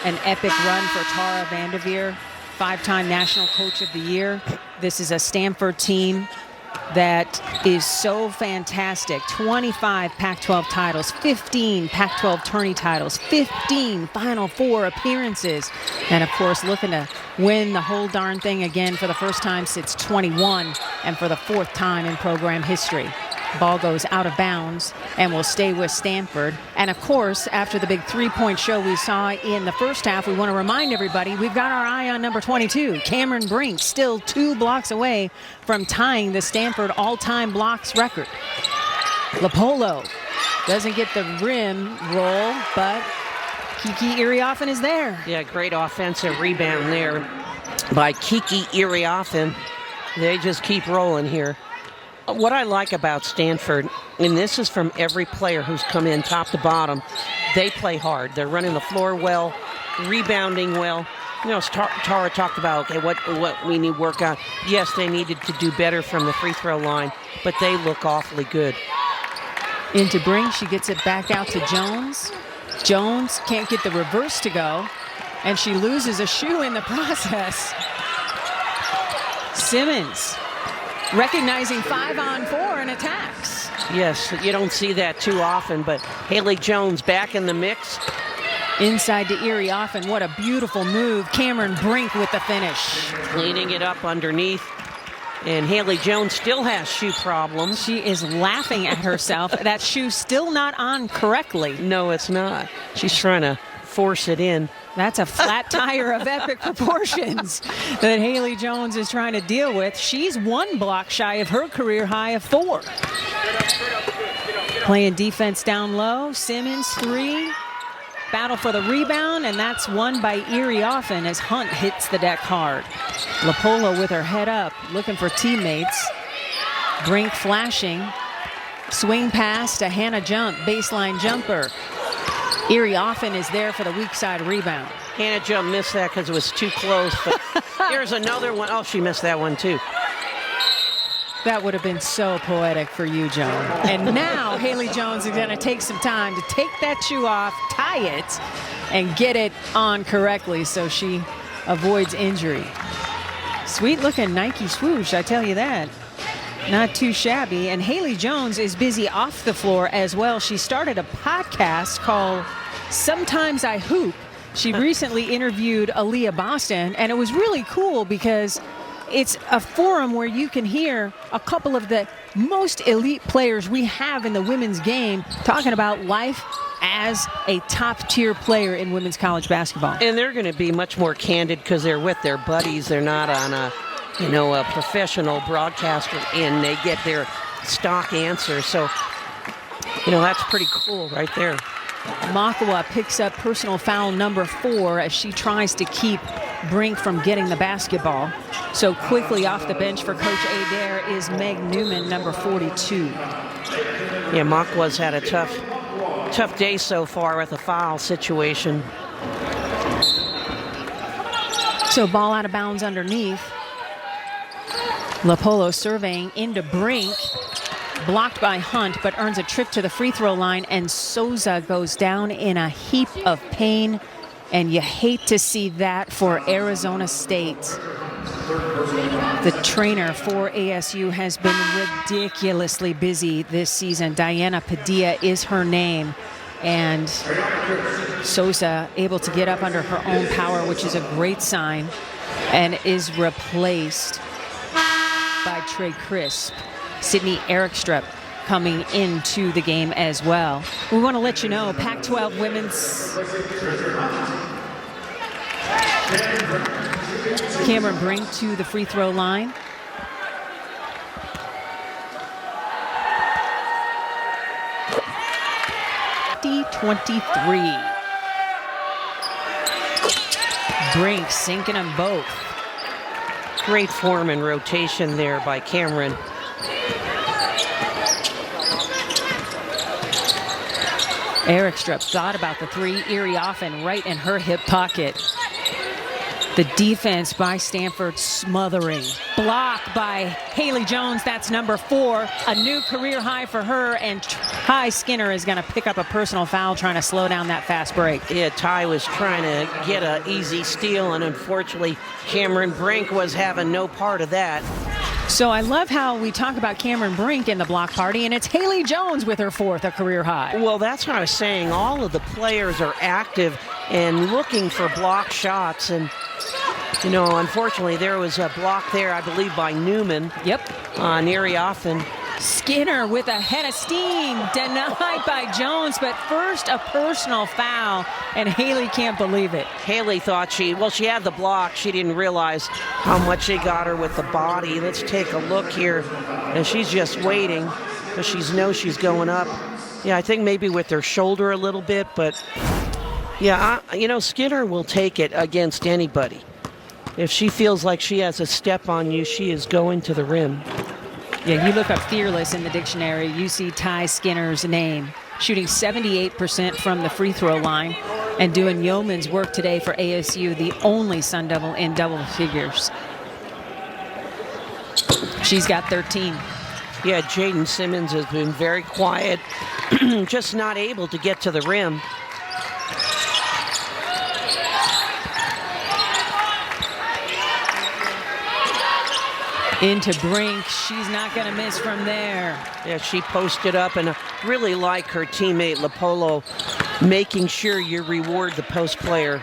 an epic run for Tara Vanderveer, 5-time National Coach of the Year. This is a Stanford team that is so fantastic. 25 Pac-12 titles, 15 Pac-12 tourney titles, 15 Final Four appearances, and of course looking to win the whole darn thing again for the first time since 21 and for the 4th time in program history. Ball goes out of bounds and will stay with Stanford. And of course, after the big three-point show we saw in the first half, we want to remind everybody we've got our eye on number 22, Cameron Brink, still 2 blocks away from tying the Stanford all-time blocks record. Lapolo doesn't get the rim roll, but Kiki Iriafen is there. Yeah, great offensive rebound there by Kiki Iriafen. They just keep rolling here. What I like about Stanford, and this is from every player who's come in top to bottom, they play hard. They're running the floor well, rebounding well. You know, Tara talked about, okay, what we need work on. Yes, they needed to do better from the free throw line, but they look awfully good. Into Brink, she gets it back out to Jones. Jones can't get the reverse to go, and she loses a shoe in the process. Simmons recognizing 5-on-4 and attacks. Yes, you don't see that too often, but Haley Jones back in the mix. Inside to Iriafen, what a beautiful move. Cameron Brink with the finish. Cleaning it up underneath. And Haley Jones still has shoe problems. She is laughing at herself. That shoe still not on correctly. No, it's not. She's trying to force it in. That's a flat tire of epic proportions that Haley Jones is trying to deal with. She's 1 block shy of her career high of 4. Playing defense down low. Simmons 3. Battle for the rebound, and that's won by Iriafen as Hunt hits the deck hard. Lapolo with her head up, looking for teammates. Brink flashing. Swing pass to Hannah Jump, baseline jumper. Erie Offen is there for the weak side rebound. Hannah Jump missed that because it was too close, but here's another one. Oh, she missed that one too. That would have been so poetic for you, Joan. And now Haley Jones is going to take some time to take that shoe off, tie it, and get it on correctly so she avoids injury. Sweet looking Nike swoosh, I tell you that. Not too shabby. And Haley Jones is busy off the floor as well. She started a podcast called Sometimes I Hoop. She recently interviewed Aaliyah Boston, and it was really cool because it's a forum where you can hear a couple of the most elite players we have in the women's game talking about life as a top-tier player in women's college basketball. And they're going to be much more candid because they're with their buddies. They're not on a professional broadcaster, and they get their stock answer. So, that's pretty cool right there. Makwa picks up personal foul number 4 as she tries to keep Brink from getting the basketball. So quickly off the bench for Coach Adair is Meg Newman, number 42. Yeah, Makwa's had a tough day so far with a foul situation. So ball out of bounds underneath. Lapolo surveying into Brink. Blocked by Hunt, but earns a trip to the free throw line, and Souza goes down in a heap of pain, and you hate to see that for Arizona State. The trainer for ASU has been ridiculously busy this season. Diana Padilla is her name, and Souza able to get up under her own power, which is a great sign, and is replaced by Trey Crisp. Sydney Erickstrup coming into the game as well. We want to let you know, Pac-12 women's Cameron Brink to the free throw line. D23. Brink sinking them both. Great form and rotation there by Cameron. Erickstrup thought about the 3. Erie Offen right in her hip pocket. The defense by Stanford smothering. Block by Haley Jones. That's number 4. A new career high for her. And Ty Skinner is going to pick up a personal foul trying to slow down that fast break. Yeah, Ty was trying to get an easy steal, and unfortunately, Cameron Brink was having no part of that. So I love how we talk about Cameron Brink in the block party, and it's Haley Jones with her 4th, a career high. Well, that's what I was saying. All of the players are active and looking for block shots. And, unfortunately, there was a block there, I believe, by Newman. Yep. On Erie Offen. Skinner with a head of steam, denied by Jones, but first a personal foul, and Haley can't believe it. Haley thought she had the block. She didn't realize how much she got her with the body. Let's take a look here. And she's just waiting because she knows she's going up. Yeah, I think maybe with her shoulder a little bit, but yeah, Skinner will take it against anybody. If she feels like she has a step on you, she is going to the rim. Yeah, you look up fearless in the dictionary, you see Ty Skinner's name. Shooting 78% from the free throw line and doing yeoman's work today for ASU, the only Sun Devil in double figures. She's got 13. Yeah, Jaden Simmons has been very quiet, just not able to get to the rim. Into Brink. She's not going to miss from there. Yeah, she posted up, and really like her teammate Lapolo, making sure you reward the post player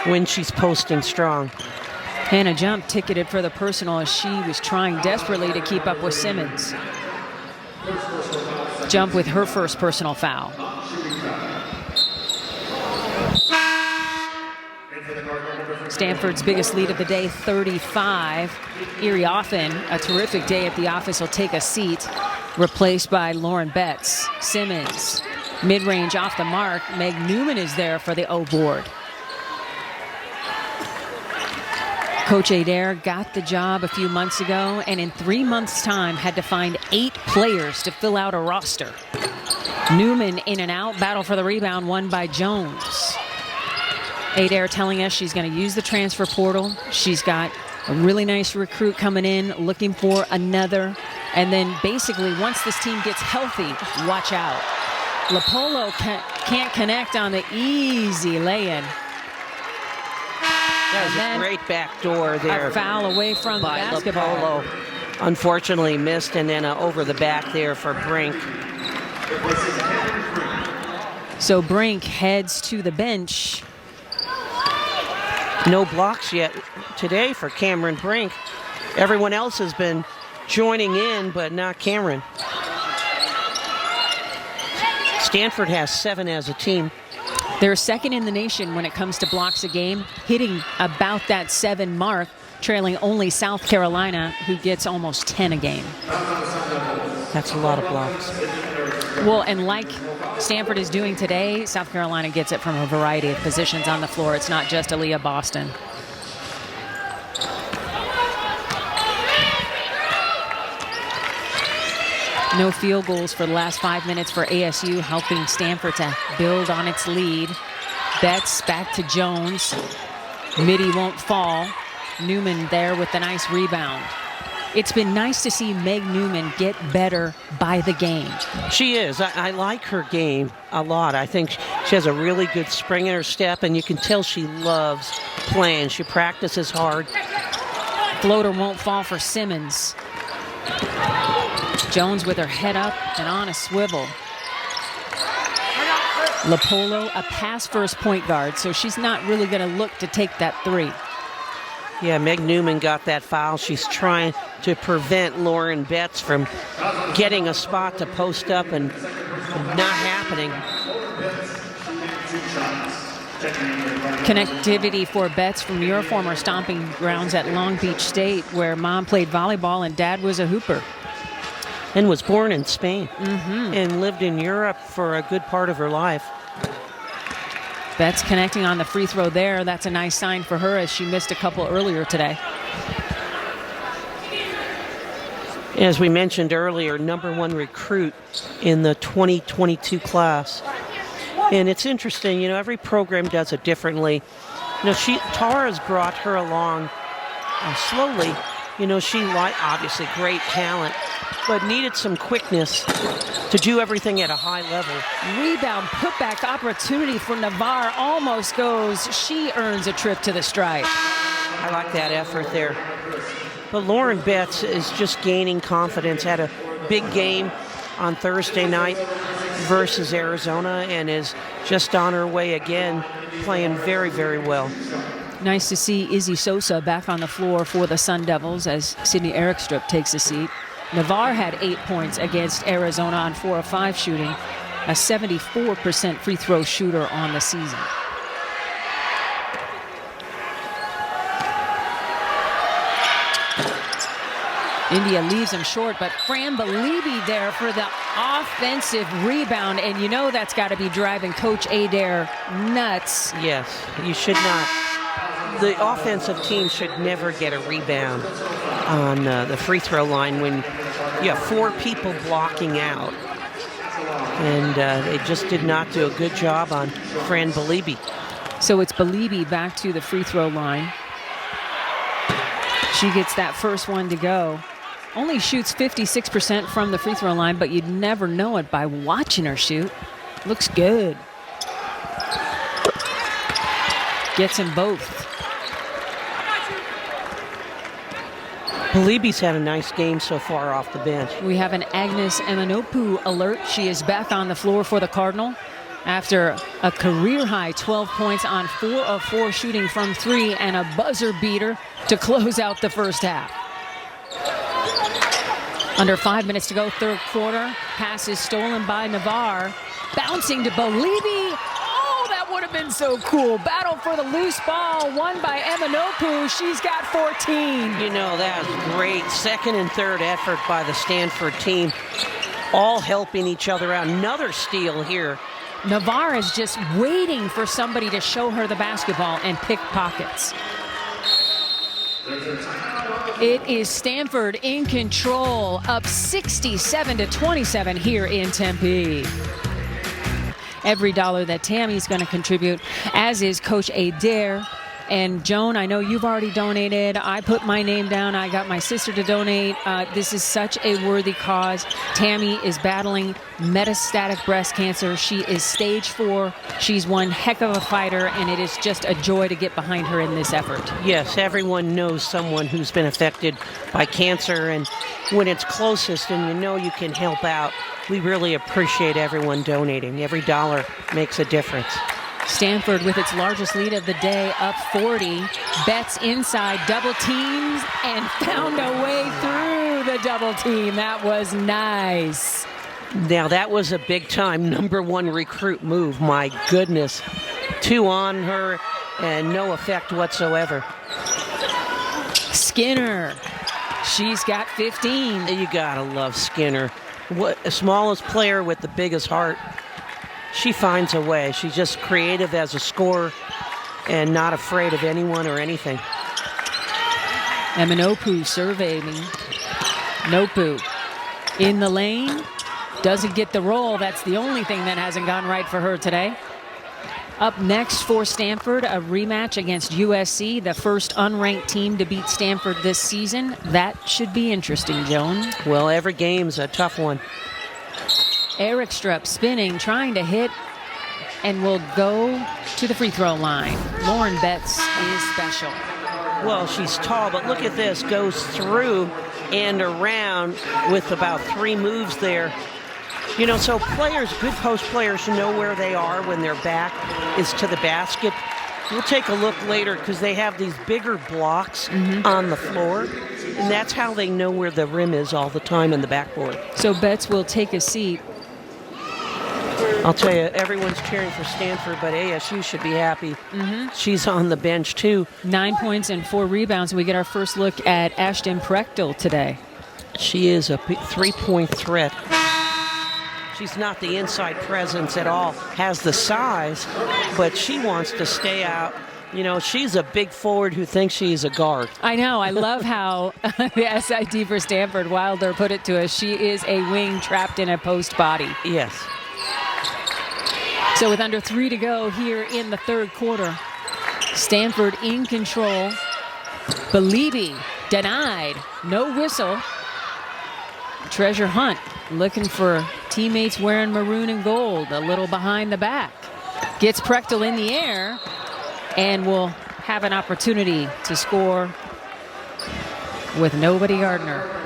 when she's posting strong. Hannah Jump ticketed for the personal as she was trying desperately to keep up with Simmons. Jump with her first personal foul. Stanford's biggest lead of the day, 35. Erie Offen, a terrific day at the office, will take a seat, replaced by Lauren Betts. Simmons, mid-range off the mark. Meg Newman is there for the O board. Coach Adair got the job a few months ago, and in 3 months' time had to find 8 players to fill out a roster. Newman in and out, battle for the rebound, won by Jones. Adair telling us she's going to use the transfer portal. She's got a really nice recruit coming in, looking for another. And then basically, once this team gets healthy, watch out. Lopolo can't connect on the easy lay-in. That was a great back door there. A foul away from the by basketball. Lopolo. Unfortunately missed, and then over the back there for Brink. So Brink heads to the bench. No blocks yet today for Cameron Brink. Everyone else has been joining in, but not Cameron. Stanford has 7 as a team. They're second in the nation when it comes to blocks a game, hitting about that 7 mark, trailing only South Carolina, who gets almost 10 a game. That's a lot of blocks. Well, and like Stanford is doing today, South Carolina gets it from a variety of positions on the floor. It's not just Aaliyah Boston. No field goals for the last 5 minutes for ASU, helping Stanford to build on its lead. Betts back to Jones. Midi won't fall. Newman there with the nice rebound. It's been nice to see Meg Newman get better by the game. She is. I like her game a lot. I think she has a really good spring in her step, and you can tell she loves playing. She practices hard. Floater won't fall for Simmons. Jones with her head up and on a swivel. Lopolo, a pass-first point guard, so she's not really going to look to take that 3. Yeah, Meg Newman got that foul. She's trying to prevent Lauren Betts from getting a spot to post up, and not happening. Connectivity for Betts from your former stomping grounds at Long Beach State, where mom played volleyball and dad was a hooper. And was born in Spain and lived in Europe for a good part of her life. Betts connecting on the free throw there. That's a nice sign for her, as she missed a couple earlier today. As we mentioned earlier, #1 recruit in the 2022 class. And it's interesting, every program does it differently. Tara's brought her along slowly. She obviously great talent, but needed some quickness to do everything at a high level. Rebound putback opportunity for Navarre almost goes. She earns a trip to the stripe. I like that effort there. But Lauren Betts is just gaining confidence. Had a big game on Thursday night versus Arizona and is just on her way again, playing very, very well. Nice to see Izzy Sosa back on the floor for the Sun Devils as Sydney Erickstrup takes a seat. Navarre had 8 points against Arizona on 4 of 5 shooting, a 74% free throw shooter on the season. India leaves him short, but Fran Belibi there for the offensive rebound, and that's got to be driving Coach Adair nuts. Yes, you should not. The offensive team should never get a rebound on the free throw line when you have 4 people blocking out. And they just did not do a good job on Fran Belibi. So it's Belibi back to the free throw line. She gets that first one to go. Only shoots 56% from the free throw line, but you'd never know it by watching her shoot. Looks good. Gets them both. Belibi's had a nice game so far off the bench. We have an Agnes Emanopu alert. She is back on the floor for the Cardinal after a career-high 12 points on 4 of 4 shooting from 3 and a buzzer beater to close out the first half. Under 5 minutes to go, third quarter. Pass is stolen by Navarre. Bouncing to Belibi. Oh, that would have been so cool. Battle for the loose ball, won by Emanopu. She's got 14. That was great. Second and third effort by the Stanford team. All helping each other out. Another steal here. Navarre is just waiting for somebody to show her the basketball and pick pockets. It is Stanford in control, up 67-27 here in Tempe. Every dollar that Tammy's going to contribute, as is Coach Adair. And Joan, I know you've already donated. I put my name down. I got my sister to donate. This is such a worthy cause. Tammy is battling metastatic breast cancer. She is stage 4. She's one heck of a fighter, and it is just a joy to get behind her in this effort. Yes, everyone knows someone who's been affected by cancer, and when it's closest and you know you can help out, we really appreciate everyone donating. Every dollar makes a difference. Stanford with its largest lead of the day, up 40. Betts inside, double teams, and found a way through the double team. That was nice. Now that was a big time #1 recruit move. My goodness. 2 on her and no effect whatsoever. Skinner, she's got 15. You gotta love Skinner. What the smallest player with the biggest heart. She finds a way. She's just creative as a scorer and not afraid of anyone or anything. Eminopu surveying. Nopu in the lane. Doesn't get the roll. That's the only thing that hasn't gone right for her today. Up next for Stanford, a rematch against USC, the first unranked team to beat Stanford this season. That should be interesting, Joan. Well, every game's a tough one. Eric Strupp spinning, trying to hit, and will go to the free throw line. Lauren Betts is special. Well, she's tall, but look at this. Goes through and around with about 3 moves there. You know, so players, good post players, know where they are when their back is to the basket. We'll take a look later because they have these bigger blocks on the floor, and that's how they know where the rim is all the time in the backboard. So Betts will take a seat. I'll tell you, everyone's cheering for Stanford, but ASU should be happy. She's on the bench, too. 9 points and 4 rebounds. We get our first look at Ashton Prechtel today. She is a 3-point threat. She's not the inside presence at all, has the size, but she wants to stay out. You know, she's a big forward who thinks she's a guard. I know. I love how the SID for Stanford, Wilder, put it to us. She is a wing trapped in a post body. Yes. So with under 3 to go here in the third quarter, Stanford in control. Belibi denied. No whistle. Treasure Hunt looking for teammates wearing maroon and gold, a little behind the back. Gets Prechtel in the air and will have an opportunity to score with nobody guarding her.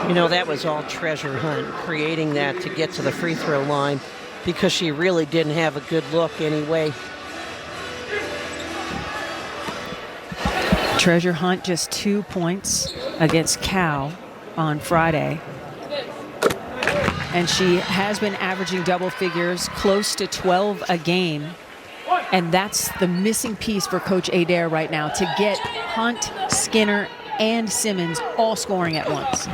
You know, that was all Treasure Hunt, creating that to get to the free throw line because she really didn't have a good look anyway. Treasure Hunt just 2 points against Cal on Friday. And she has been averaging double figures, close to 12 a game. And that's the missing piece for Coach Adair right now, to get Hunt, Skinner, and Simmons all scoring at once.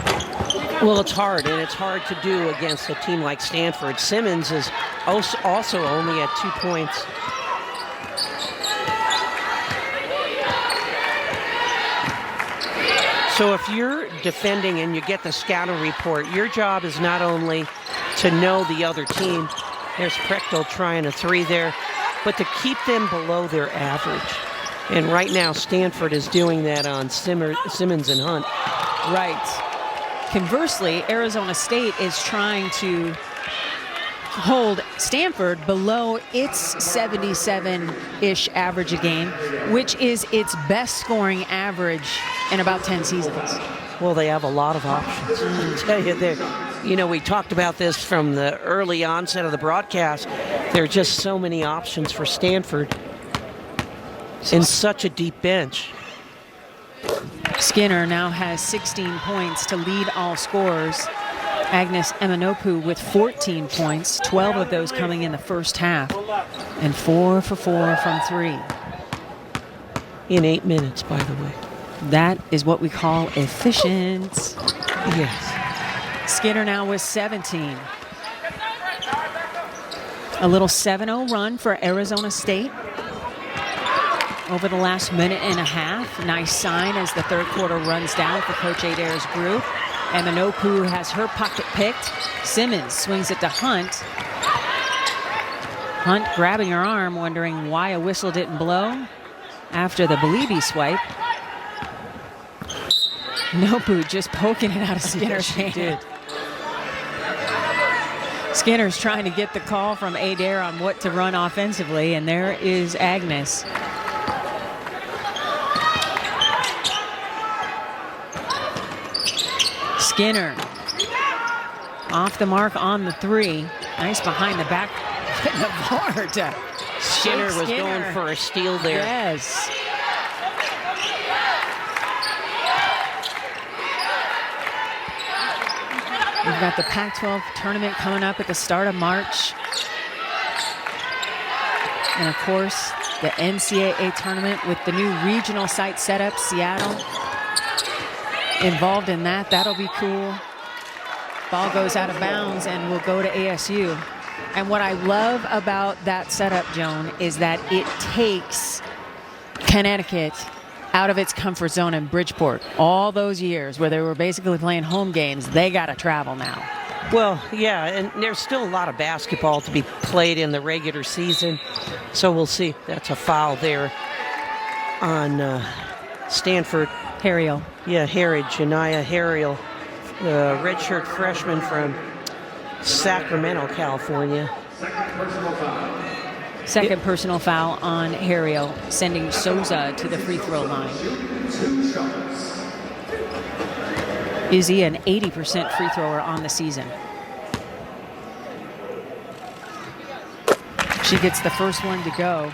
Well, it's hard, and it's hard to do against a team like Stanford. Simmons is also only at 2 points. So if you're defending and you get the scouting report, your job is not only to know the other team, there's Prechtel trying a 3 there, but to keep them below their average. And right now, Stanford is doing that on Simmons and Hunt. Right. Conversely, Arizona State is trying to hold Stanford below its 77-ish average a game, which is its best scoring average in about 10 seasons. Well, they have a lot of options. I tell you, we talked about this from the early onset of the broadcast. There are just so many options for Stanford and such a deep bench. Skinner now has 16 points to lead all scorers. Agnes Eminopu with 14 points, 12 of those coming in the first half, and 4 for 4 from 3. In 8 minutes, by the way. That is what we call efficient. Yes. Skinner now with 17. A little 7-0 run for Arizona State. over the last minute and a half. Nice sign as the third quarter runs down for Coach Adair's group. Emanopu has her pocket picked. Simmons swings it to Hunt. Hunt grabbing her arm, wondering why a whistle didn't blow after the WBB swipe. Nopu just poking it out of Skinner's hand. Did. Skinner's trying to get the call from Adair on what to run offensively, and there is Agnes. Skinner off the mark on the three. Nice behind the back. Navarre. Skinner was going for a steal there. Yes. We've got the Pac-12 tournament coming up at the start of March. And of course, the NCAA tournament with the new regional site setup, Seattle. Involved in that, that'll be cool. Ball goes out of bounds and will go to ASU. And what I love about that setup, Joan, is that it takes Connecticut out of its comfort zone in Bridgeport. All those years where they were basically playing home games, they got to travel now. Well, yeah, and there's still a lot of basketball to be played in the regular season, so we'll see. That's a foul there on Stanford. Harriel. Yeah, Janiyah Harriel, the redshirt freshman from Sacramento, California. Second personal foul on Harriel, sending Souza to the free throw line. Izzy, an 80% free thrower on the season. She gets the first one to go.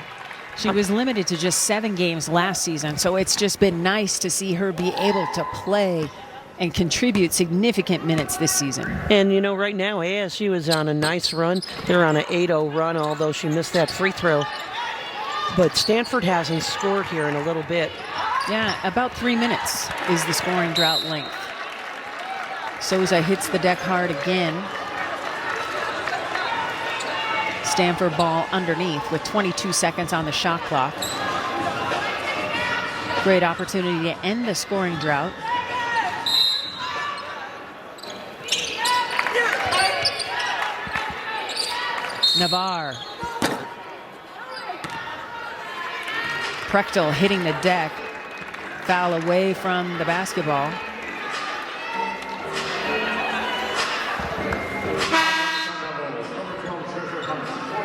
She was limited to just 7 games last season, so it's just been nice to see her be able to play and contribute significant minutes this season. And, you know, right now ASU is on a nice run. They're on an 8-0 run, although she missed that free throw. But Stanford hasn't scored here in a little bit. Yeah, about 3 minutes is the scoring drought length. Souza hits the deck hard again. Stanford ball underneath with 22 seconds on the shot clock. Great opportunity to end the scoring drought. Navarre. Prechtel hitting the deck. Foul away from the basketball.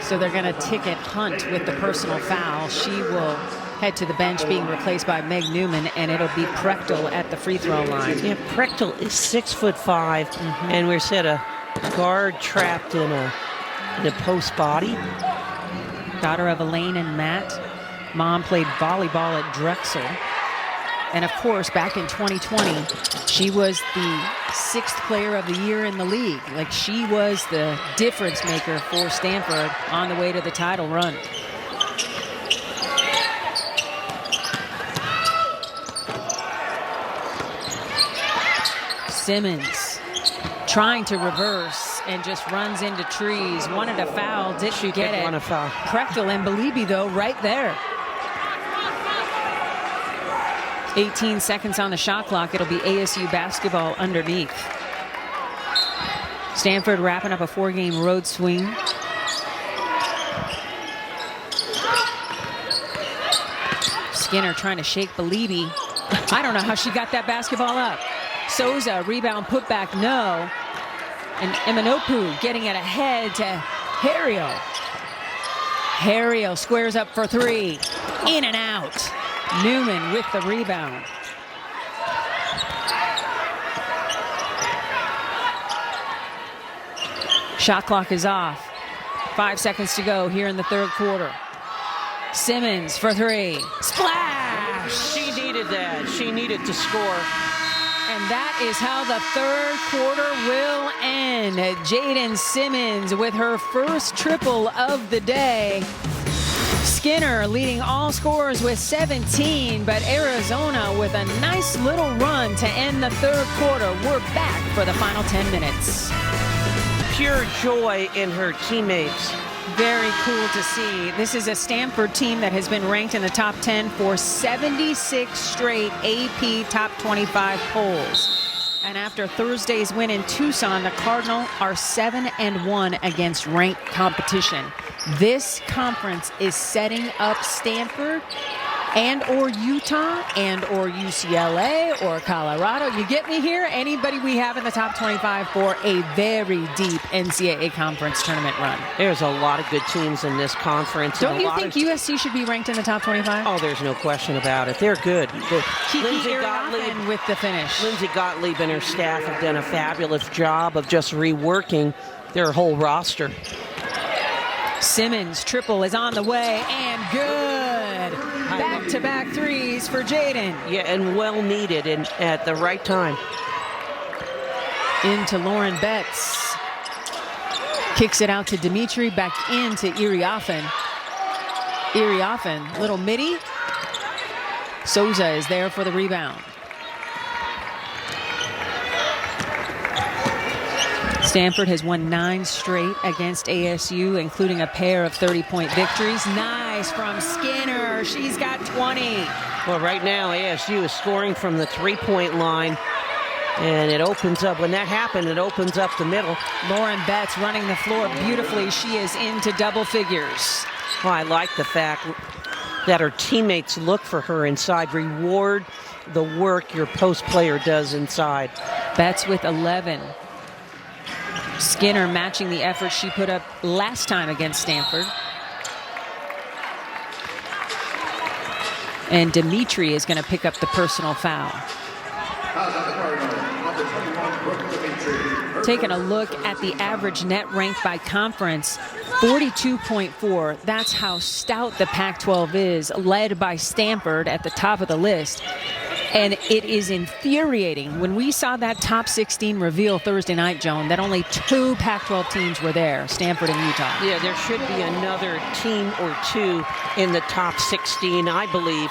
So they're going to ticket Hunt with the personal foul. She will head to the bench, being replaced by Meg Newman, and it'll be Prechtel at the free throw line. Yeah, Prechtel is 6'5", and we're set a guard trapped in a post body. Daughter of Elaine and Matt. Mom played volleyball at Drexel. And of course, back in 2020, she was the 6th player of the year in the league. Like, she was the difference maker for Stanford on the way to the title run. Simmons trying to reverse and just runs into trees. Wanted a foul, didn't get it. Want a foul. Prechtel and Belibi, though, right there. 18 seconds on the shot clock. It'll be ASU basketball underneath. Stanford wrapping up a 4-game road swing. Skinner trying to shake Belibi. I don't know how she got that basketball up. Souza, rebound, put back, no. And Emanopu getting it ahead to Harriel. Harriel squares up for 3. In and out. Newman with the rebound. Shot clock is off. 5 seconds to go here in the third quarter. Simmons for 3. Splash! She needed that. She needed to score. And that is how the third quarter will end. Jaden Simmons with her first triple of the day. Skinner leading all scorers with 17, but Arizona with a nice little run to end the third quarter. We're back for the final 10 minutes. Pure joy in her teammates. Very cool to see. This is a Stanford team that has been ranked in the top 10 for 76 straight AP top 25 polls. And after Thursday's win in Tucson, the Cardinal are 7-1 against ranked competition. This conference is setting up Stanford and or Utah and or UCLA or Colorado. You get me here? Anybody we have in the top 25 for a very deep NCAA conference tournament run. There's a lot of good teams in this conference. Don't you think USC should be ranked in the top 25? Oh, there's no question about it. They're good. Kiki Iriafen with the finish. Lindsay Gottlieb and her staff have done a fabulous job of just reworking their whole roster. Simmons triple is on the way and good. Back-to-back threes for Jaden. Yeah, and well needed and at the right time. Into Lauren Betts. Kicks it out to Dimitri, back into Iriafen. Iriafen, little midi. Souza is there for the rebound. Stanford has won 9 straight against ASU, including a pair of 30-point victories. Nice from Skinner. She's got 20. Well, right now, ASU is scoring from the three-point line. And it opens up. When that happened, it opens up the middle. Lauren Betts running the floor beautifully. She is into double figures. Well, I like the fact that her teammates look for her inside. Reward the work your post player does inside. Betts with 11. Skinner matching the effort she put up last time against Stanford. And Dimitri is going to pick up the personal foul. Taking a look at the average net ranked by conference, 42.4. That's how stout the Pac-12 is, led by Stanford at the top of the list. And it is infuriating. When we saw that top 16 reveal Thursday night, Joan, that only 2 Pac-12 teams were there, Stanford and Utah. Yeah, there should be another team or 2 in the top 16, I believe,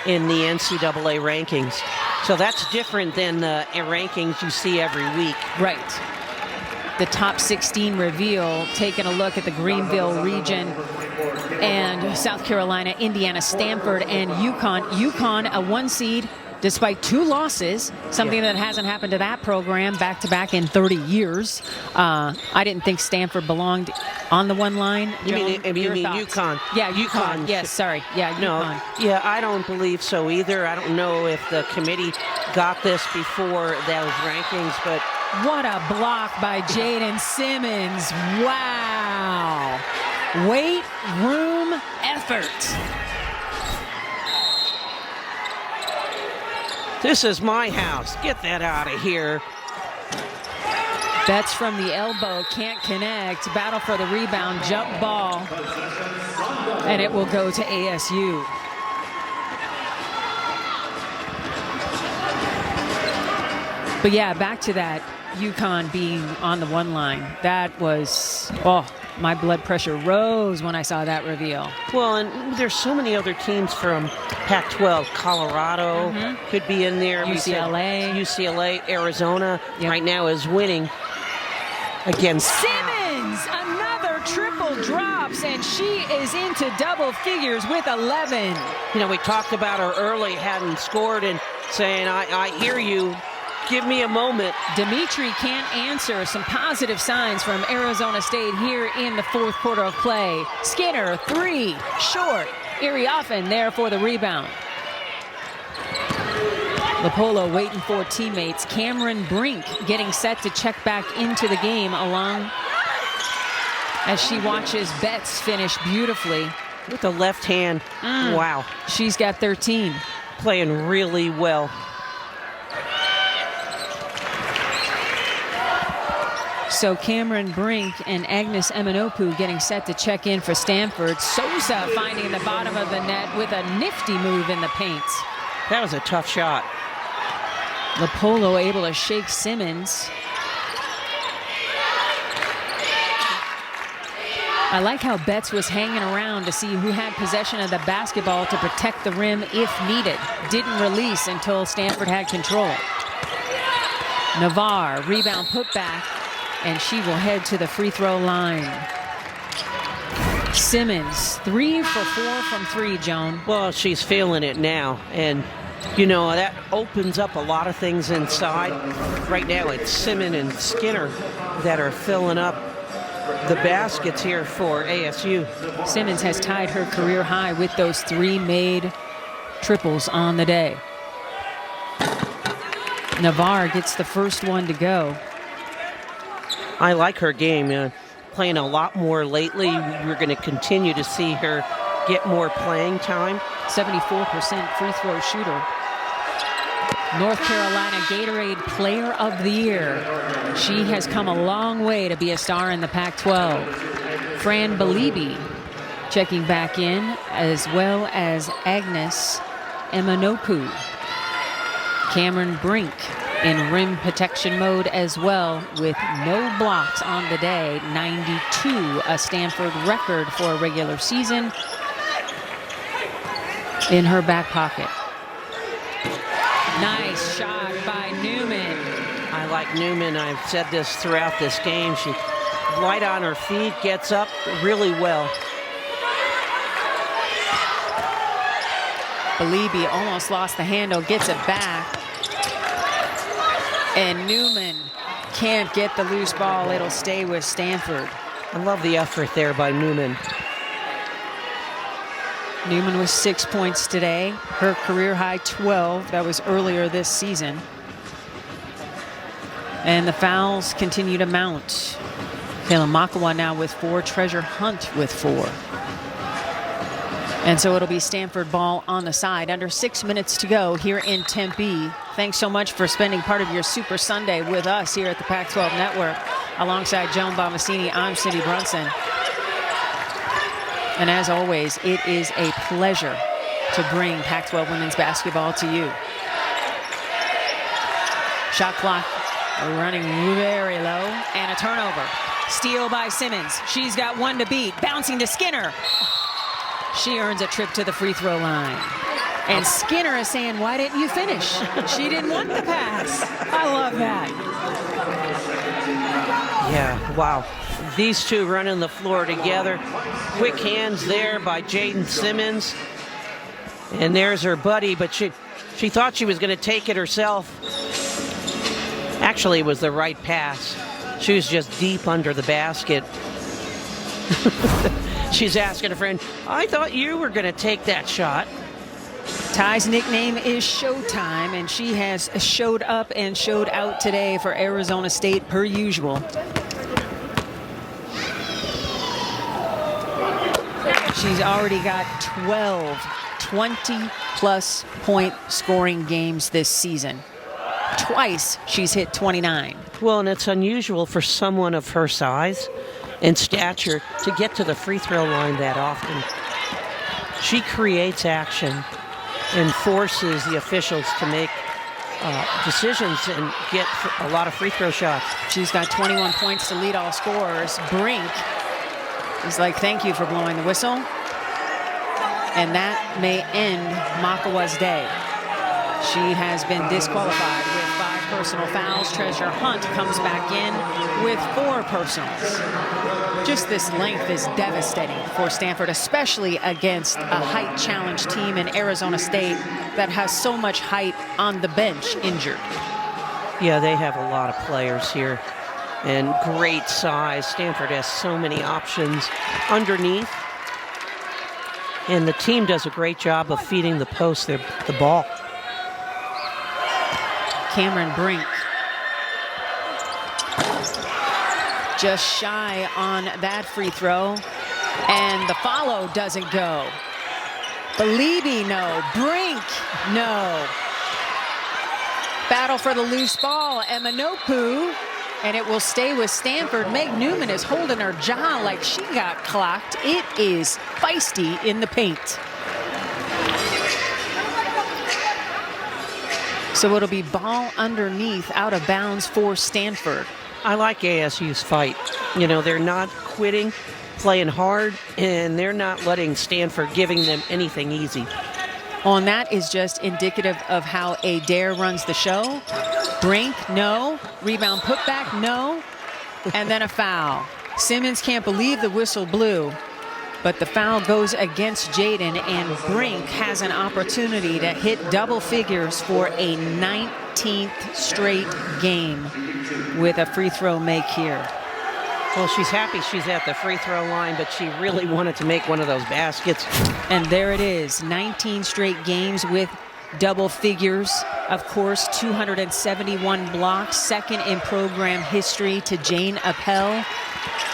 in the NCAA rankings. So that's different than the rankings you see every week. Right. The top 16 reveal, taking a look at the Greenville region and South Carolina, Indiana, Stanford, and UConn. UConn, a 1 seed, despite 2 losses, something that hasn't happened to that program back-to-back in 30 years. I didn't think Stanford belonged on the 1 line. You mean UConn? Yeah, UConn. Yes, sorry. Yeah, UConn. No, yeah, I don't believe so either. I don't know if the committee got this before those rankings, but... What a block by Jaden Simmons. Wow. Weight room effort. This is my house. Get that out of here. Betts from the elbow, can't connect. Battle for the rebound, jump ball. And it will go to ASU. But yeah, back to that UConn being on the 1 line. That was, my blood pressure rose when I saw that reveal. Well, and there's so many other teams from Pac-12. Colorado could be in there. UCLA, Arizona right now is winning against Simmons. Another triple drops, and she is into double figures with 11. You know, we talked about her early, hadn't scored, and saying, I hear you. Give me a moment. Dimitri can't answer. Some positive signs from Arizona State here in the 4th quarter of play. Skinner, 3, short. Iriafen there for the rebound. Lopolo waiting for teammates. Cameron Brink getting set to check back into the game along as she watches Betts finish beautifully. With the left hand. Wow. She's got 13. Playing really well. So Cameron Brink and Agnes Eminopu getting set to check in for Stanford. Souza finding the bottom of the net with a nifty move in the paint. That was a tough shot. Lopolo able to shake Simmons. I like how Betts was hanging around to see who had possession of the basketball to protect the rim if needed. Didn't release until Stanford had control. Navarre, rebound put back. And she will head to the free throw line. Simmons, 3 for 4 from 3, Joan. Well, she's feeling it now, and you know that opens up a lot of things inside. Right now it's Simmons and Skinner that are filling up the baskets here for ASU. Simmons has tied her career high with those 3 made triples on the day. Navarre gets the first one to go. I like her game. Playing a lot more lately. We're going to continue to see her get more playing time. 74% free throw shooter. North Carolina Gatorade Player of the Year. She has come a long way to be a star in the Pac-12. Fran Belibi checking back in, as well as Agnes Emanopu. Cameron Brink in rim protection mode as well, with no blocks on the day. 92, a Stanford record for a regular season, in her back pocket. Nice shot by Newman. I like Newman. I've said this throughout this game. She's light on her feet, gets up really well. Belibi almost lost the handle, gets it back. And Newman can't get the loose ball. It'll stay with Stanford. I love the effort there by Newman. Newman with 6 points today. Her career high 12. That was earlier this season. And the fouls continue to mount. Kayla Makawa now with 4. Treasure Hunt with 4. And so it'll be Stanford ball on the side. Under 6 minutes to go here in Tempe. Thanks so much for spending part of your Super Sunday with us here at the Pac-12 Network. Alongside Joan Bomassini, I'm Cindy Brunson. And as always, it is a pleasure to bring Pac-12 women's basketball to you. Shot clock running very low, and a turnover. Steal by Simmons. She's got 1 to beat. Bouncing to Skinner. She earns a trip to the free throw line. And Skinner is saying, why didn't you finish? She didn't want the pass. I love that. Yeah, wow. These two running the floor together. Quick hands there by Jaden Simmons. And there's her buddy, but she thought she was going to take it herself. Actually, it was the right pass. She was just deep under the basket. She's asking a friend, I thought you were going to take that shot. Ty's nickname is Showtime, and she has showed up and showed out today for Arizona State per usual. She's already got 12 20-plus point scoring games this season. Twice she's hit 29. Well, and it's unusual for someone of her size and stature to get to the free throw line that often. She creates action and forces the officials to make decisions and get a lot of free throw shots. She's got 21 points to lead all scorers. Brink is like, thank you for blowing the whistle. And that may end Makawa's day. She has been disqualified with 5 personal fouls. Treasure Hunt comes back in with 4 personals. Just this length is devastating for Stanford, especially against a height-challenged team in Arizona State that has so much height on the bench injured. Yeah, they have a lot of players here and great size. Stanford has so many options underneath. And the team does a great job of feeding the post the ball. Cameron Brink just shy on that free throw, and the follow doesn't go. Belibi, no. Brink, no. Battle for the loose ball, Emanopu, and it will stay with Stanford. Meg Newman is holding her jaw like she got clocked. It is feisty in the paint. So it'll be ball underneath, out of bounds for Stanford. I like ASU's fight. You know, they're not quitting, playing hard, and they're not letting Stanford giving them anything easy. And that is just indicative of how Adair runs the show. Brink, no. Rebound putback, no. And then a foul. Simmons can't believe the whistle blew, but the foul goes against Jaden, and Brink has an opportunity to hit double figures for a 19th straight game with a free throw make here. Well, she's happy she's at the free throw line, but she really wanted to make one of those baskets. And there it is, 19 straight games with double figures. Of course, 271 blocks, second in program history to Jane Appel.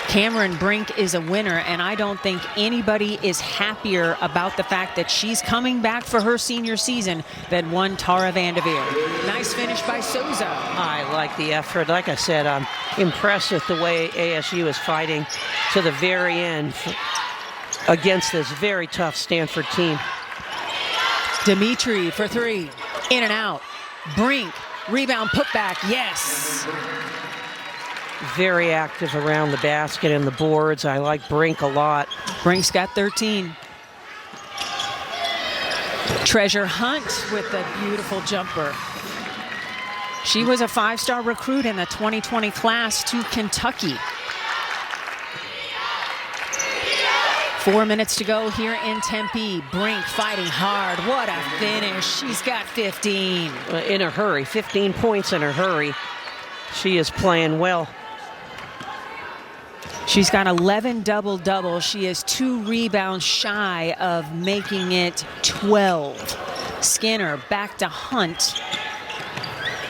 Cameron Brink is a winner, and I don't think anybody is happier about the fact that she's coming back for her senior season than one Tara Vanderveer. Nice finish by Souza. I like the effort. Like I said, I'm impressed with the way ASU is fighting to the very end against this very tough Stanford team. Dimitri for three, in and out. Brink, rebound, putback, yes. Very active around the basket and the boards. I like Brink a lot. Brink's got 13. Treasure Hunt with a beautiful jumper. She was a 5-star recruit in the 2020 class to Kentucky. 4 minutes to go here in Tempe. Brink fighting hard. What a finish. She's got 15. In a hurry, 15 points in a hurry. She is playing well. She's got 11 double-doubles. She is 2 rebounds shy of making it 12. Skinner back to Hunt.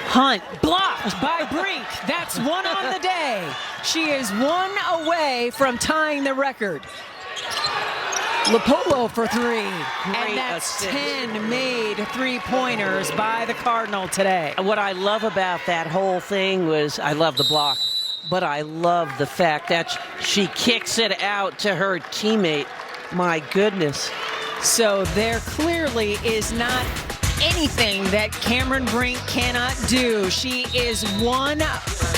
Hunt blocked by Brink. That's one on the day. She is 1 away from tying the record. Lopolo for 3. And that's 10 made three-pointers by the Cardinal today. What I love about that whole thing was, I love the block, but I love the fact that she kicks it out to her teammate. My goodness. So there clearly is not anything that Cameron Brink cannot do. She is 1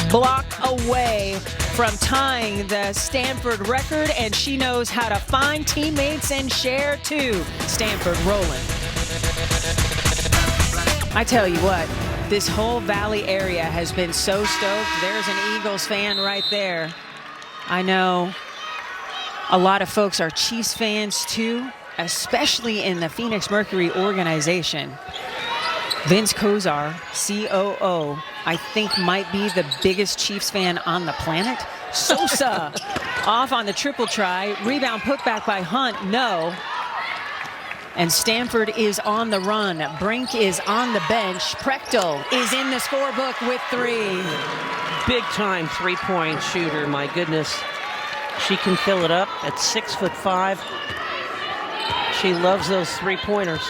block away from tying the Stanford record, and she knows how to find teammates and share too. Stanford rolling. I tell you what, this whole Valley area has been so stoked. There's an Eagles fan right there. I know a lot of folks are Chiefs fans too, especially in the Phoenix Mercury organization. Vince Kozar, COO, I think might be the biggest Chiefs fan on the planet. Sosa off on the triple try. Rebound put back by Hunt, no. And Stanford is on the run. Brink is on the bench. Prechtel is in the scorebook with 3. Big time three-point shooter, my goodness. She can fill it up at 6'5". She loves those three-pointers.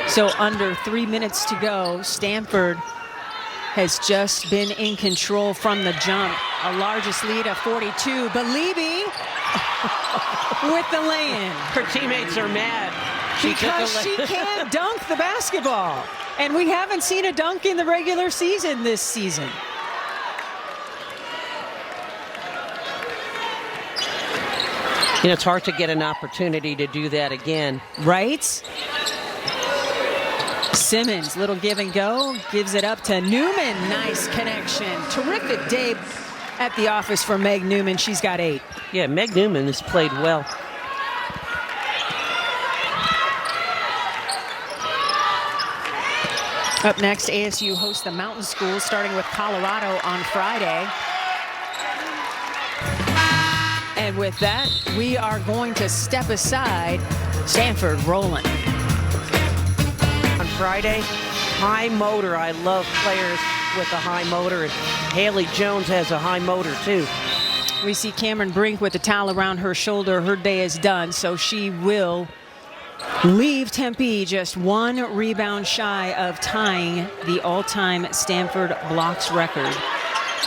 So under 3 minutes to go, Stanford has just been in control from the jump. A largest lead of 42. Believy with the lay-in. Her teammates are mad. Because she can't dunk the basketball. And we haven't seen a dunk in the regular season this season. You know, it's hard to get an opportunity to do that again. Right? Simmons, little give and go, gives it up to Newman. Nice connection. Terrific day at the office for Meg Newman. She's got 8. Yeah, Meg Newman has played well. Up next, ASU hosts the Mountain Schools, starting with Colorado on Friday. And with that, we are going to step aside. Stanford rolling. On Friday, high motor. I love players with a high motor. And Haley Jones has a high motor too. We see Cameron Brink with the towel around her shoulder. Her day is done, so she will leave Tempe just 1 rebound shy of tying the all-time Stanford blocks record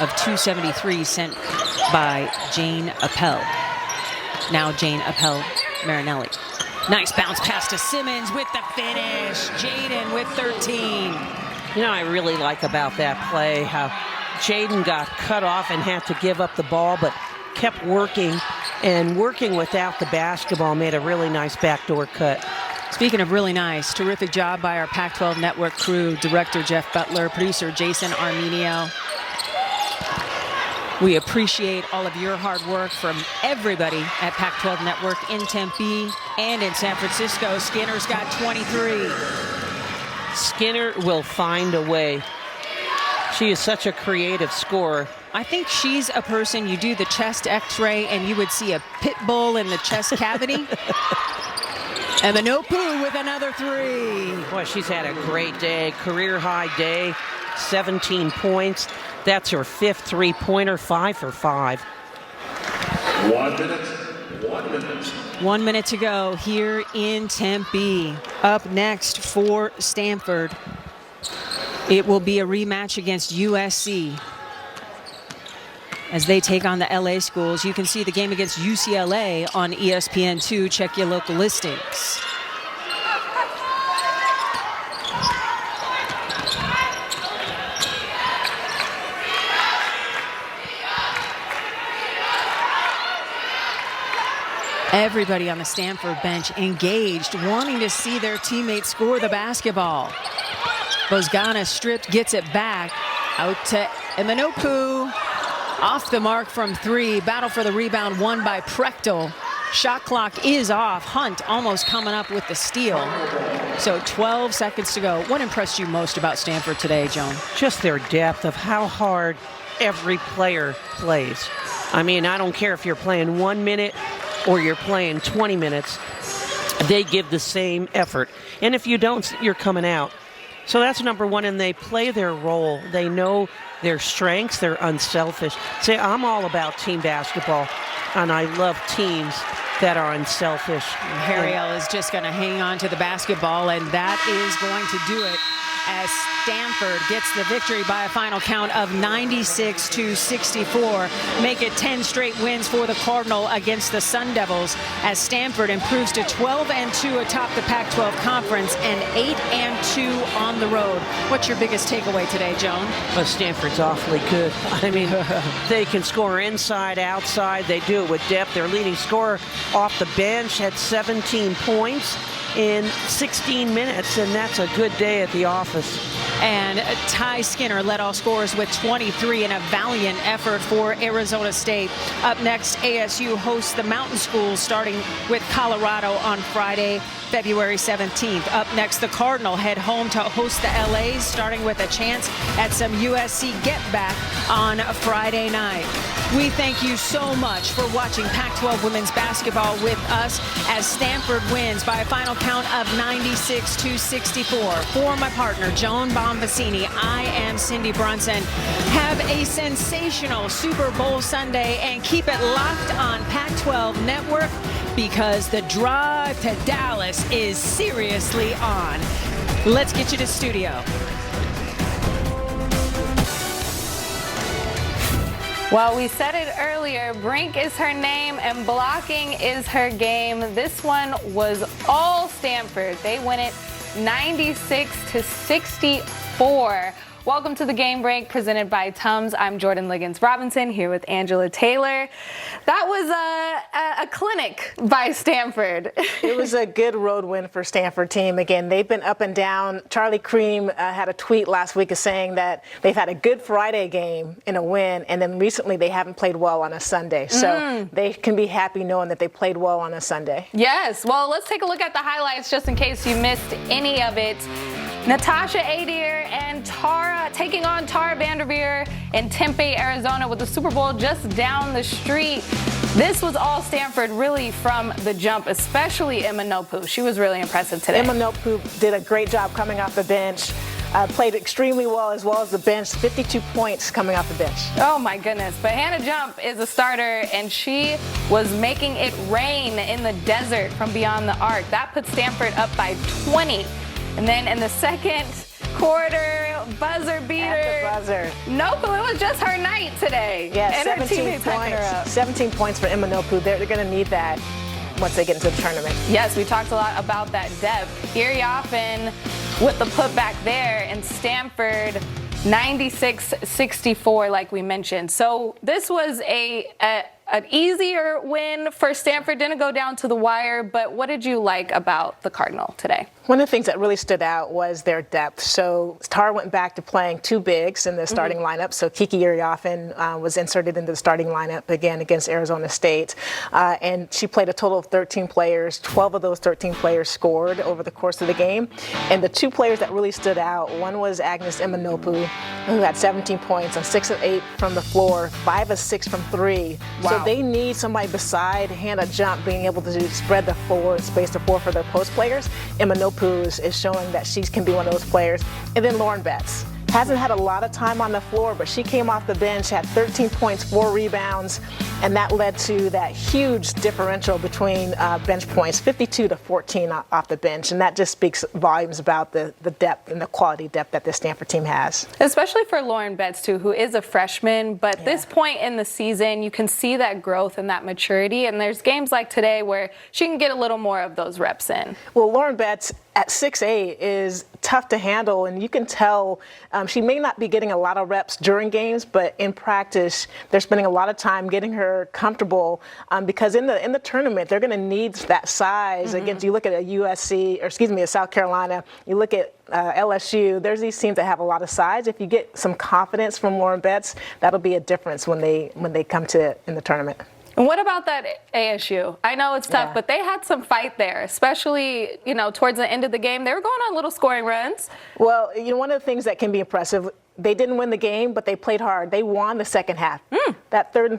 of 273 sent by Jane Appel. Now Jane Appel Marinelli. Nice bounce pass to Simmons with the finish. Jaden with 13. You know, I really like about that play how Jaden got cut off and had to give up the ball, but kept working, and working without the basketball made a really nice backdoor cut. Speaking of really nice, terrific job by our Pac-12 Network crew, Director Jeff Butler, producer Jason Armenio. We appreciate all of your hard work from everybody at Pac-12 Network in Tempe and in San Francisco. Skinner's got 23. Skinner will find a way. She is such a creative scorer. I think she's a person, you do the chest x-ray and you would see a pit bull in the chest cavity. And Manopu with another 3. Boy, she's had a great day, career high day, 17 points. That's her 5th three-pointer, 5 for 5. 1 minute. 1 minute. 1 minute to go here in Tempe. Up next for Stanford, it will be a rematch against USC as they take on the LA schools. You can see the game against UCLA on ESPN2. Check your local listings. Everybody on the Stanford bench engaged, wanting to see their teammates score the basketball. Bozgana stripped, gets it back. Out to Emanopu. Off the mark from 3. Battle for the rebound won by Prechtel. Shot clock is off. Hunt almost coming up with the steal. So 12 seconds to go. What impressed you most about Stanford today, Joan? Just their depth of how hard every player plays. I mean, I don't care if you're playing 1 minute or you're playing 20 minutes, they give the same effort. And if you don't, you're coming out. So that's number one, and they play their role. They know their strengths, they're unselfish. See, I'm all about team basketball, and I love teams that are unselfish. Harriel is just going to hang on to the basketball, and that is going to do it as Stanford gets the victory by a final count of 96-64. Make it 10 straight wins for the Cardinal against the Sun Devils as Stanford improves to 12-2 atop the Pac-12 Conference and 8-2 on the road. What's your biggest takeaway today, Joan? Well, Stanford's awfully good. I mean, they can score inside, outside. They do it with depth. Their leading scorer off the bench had 17 points in 16 minutes, and that's a good day at the office. And Ty Skinner led all scorers with 23 in a valiant effort for Arizona State. Up next, ASU hosts the Mountain Schools starting with Colorado on Friday, February 17th. Up next, the Cardinal head home to host the LAs, starting with a chance at some USC get back on Friday night. We thank you so much for watching Pac-12 women's basketball with us as Stanford wins by a final count of 96-64. For my partner, Joan Bonvicini, I am Cindy Brunson. Have a sensational Super Bowl Sunday and keep it locked on Pac-12 Network because the drive to Dallas is seriously on. Let's get you to studio. Well, we said it earlier, Brink is her name and blocking is her game. This one was all Stanford. They win it 96-64. Welcome to the Game Break presented by Tums. I'm Jordan Liggins Robinson here with Angela Taylor. That was a clinic by Stanford. It was a good road win for Stanford team. Again, they've been up and down. Charlie Cream had a tweet last week saying that they've had a good Friday game in a win, and then recently they haven't played well on a Sunday. So they can be happy knowing that they played well on a Sunday. Yes. Well, let's take a look at the highlights just in case you missed any of it. Natasha Adair and Tara taking on Tara Vanderveer in Tempe, Arizona with the Super Bowl just down the street. This was all Stanford really from the jump, especially Emanopu. She was really impressive today. Emanopu did a great job coming off the bench. Played extremely well as the bench. 52 points coming off the bench. Oh my goodness. But Hannah Jump is a starter and she was making it rain in the desert from beyond the arc. That put Stanford up by 20. And then in the second quarter, buzzer beater. At the buzzer. Nope, it was just her night today. Yeah, and 17 points. 17 points for Emanopu. They're going to need that once they get into the tournament. Yes, we talked a lot about that depth. Iriafen with the putback there, and Stanford 96-64, like we mentioned. So this was an easier win for Stanford. Didn't go down to the wire, but what did you like about the Cardinal today? One of the things that really stood out was their depth. So Tara went back to playing two bigs in the starting lineup. So Kiki Iriafen was inserted into the starting lineup again against Arizona State. And she played a total of 13 players. 12 of those 13 players scored over the course of the game. And the two players that really stood out, one was Agnes Imanopu, who had 17 points on 6 of 8 from the floor, 5 of 6 from 3. Wow. So they need somebody beside Hannah Jump being able to spread the floor and space the floor for their post players. Imanopu is showing that she can be one of those players. And then Lauren Betts hasn't had a lot of time on the floor, but she came off the bench, had 13 points, 4 rebounds, and that led to that huge differential between bench points, 52 to 14 off the bench. And that just speaks volumes about the depth and the quality depth that this Stanford team has. Especially for Lauren Betts, too, who is a freshman. But this point in the season, you can see that growth and that maturity. And there's games like today where she can get a little more of those reps in. Well, Lauren Betts at 6'8" is tough to handle, and you can tell she may not be getting a lot of reps during games, but in practice they're spending a lot of time getting her comfortable because in the tournament they're going to need that size. Again, you look at a South Carolina, you look at LSU, there's these teams that have a lot of size. If you get some confidence from Lauren Betts, that'll be a difference when they come to in the tournament. And what about that ASU? I know it's tough, but they had some fight there, especially, towards the end of the game. They were going on little scoring runs. Well, one of the things that can be impressive, they didn't win the game, but they played hard. They won the second half. That third and fourth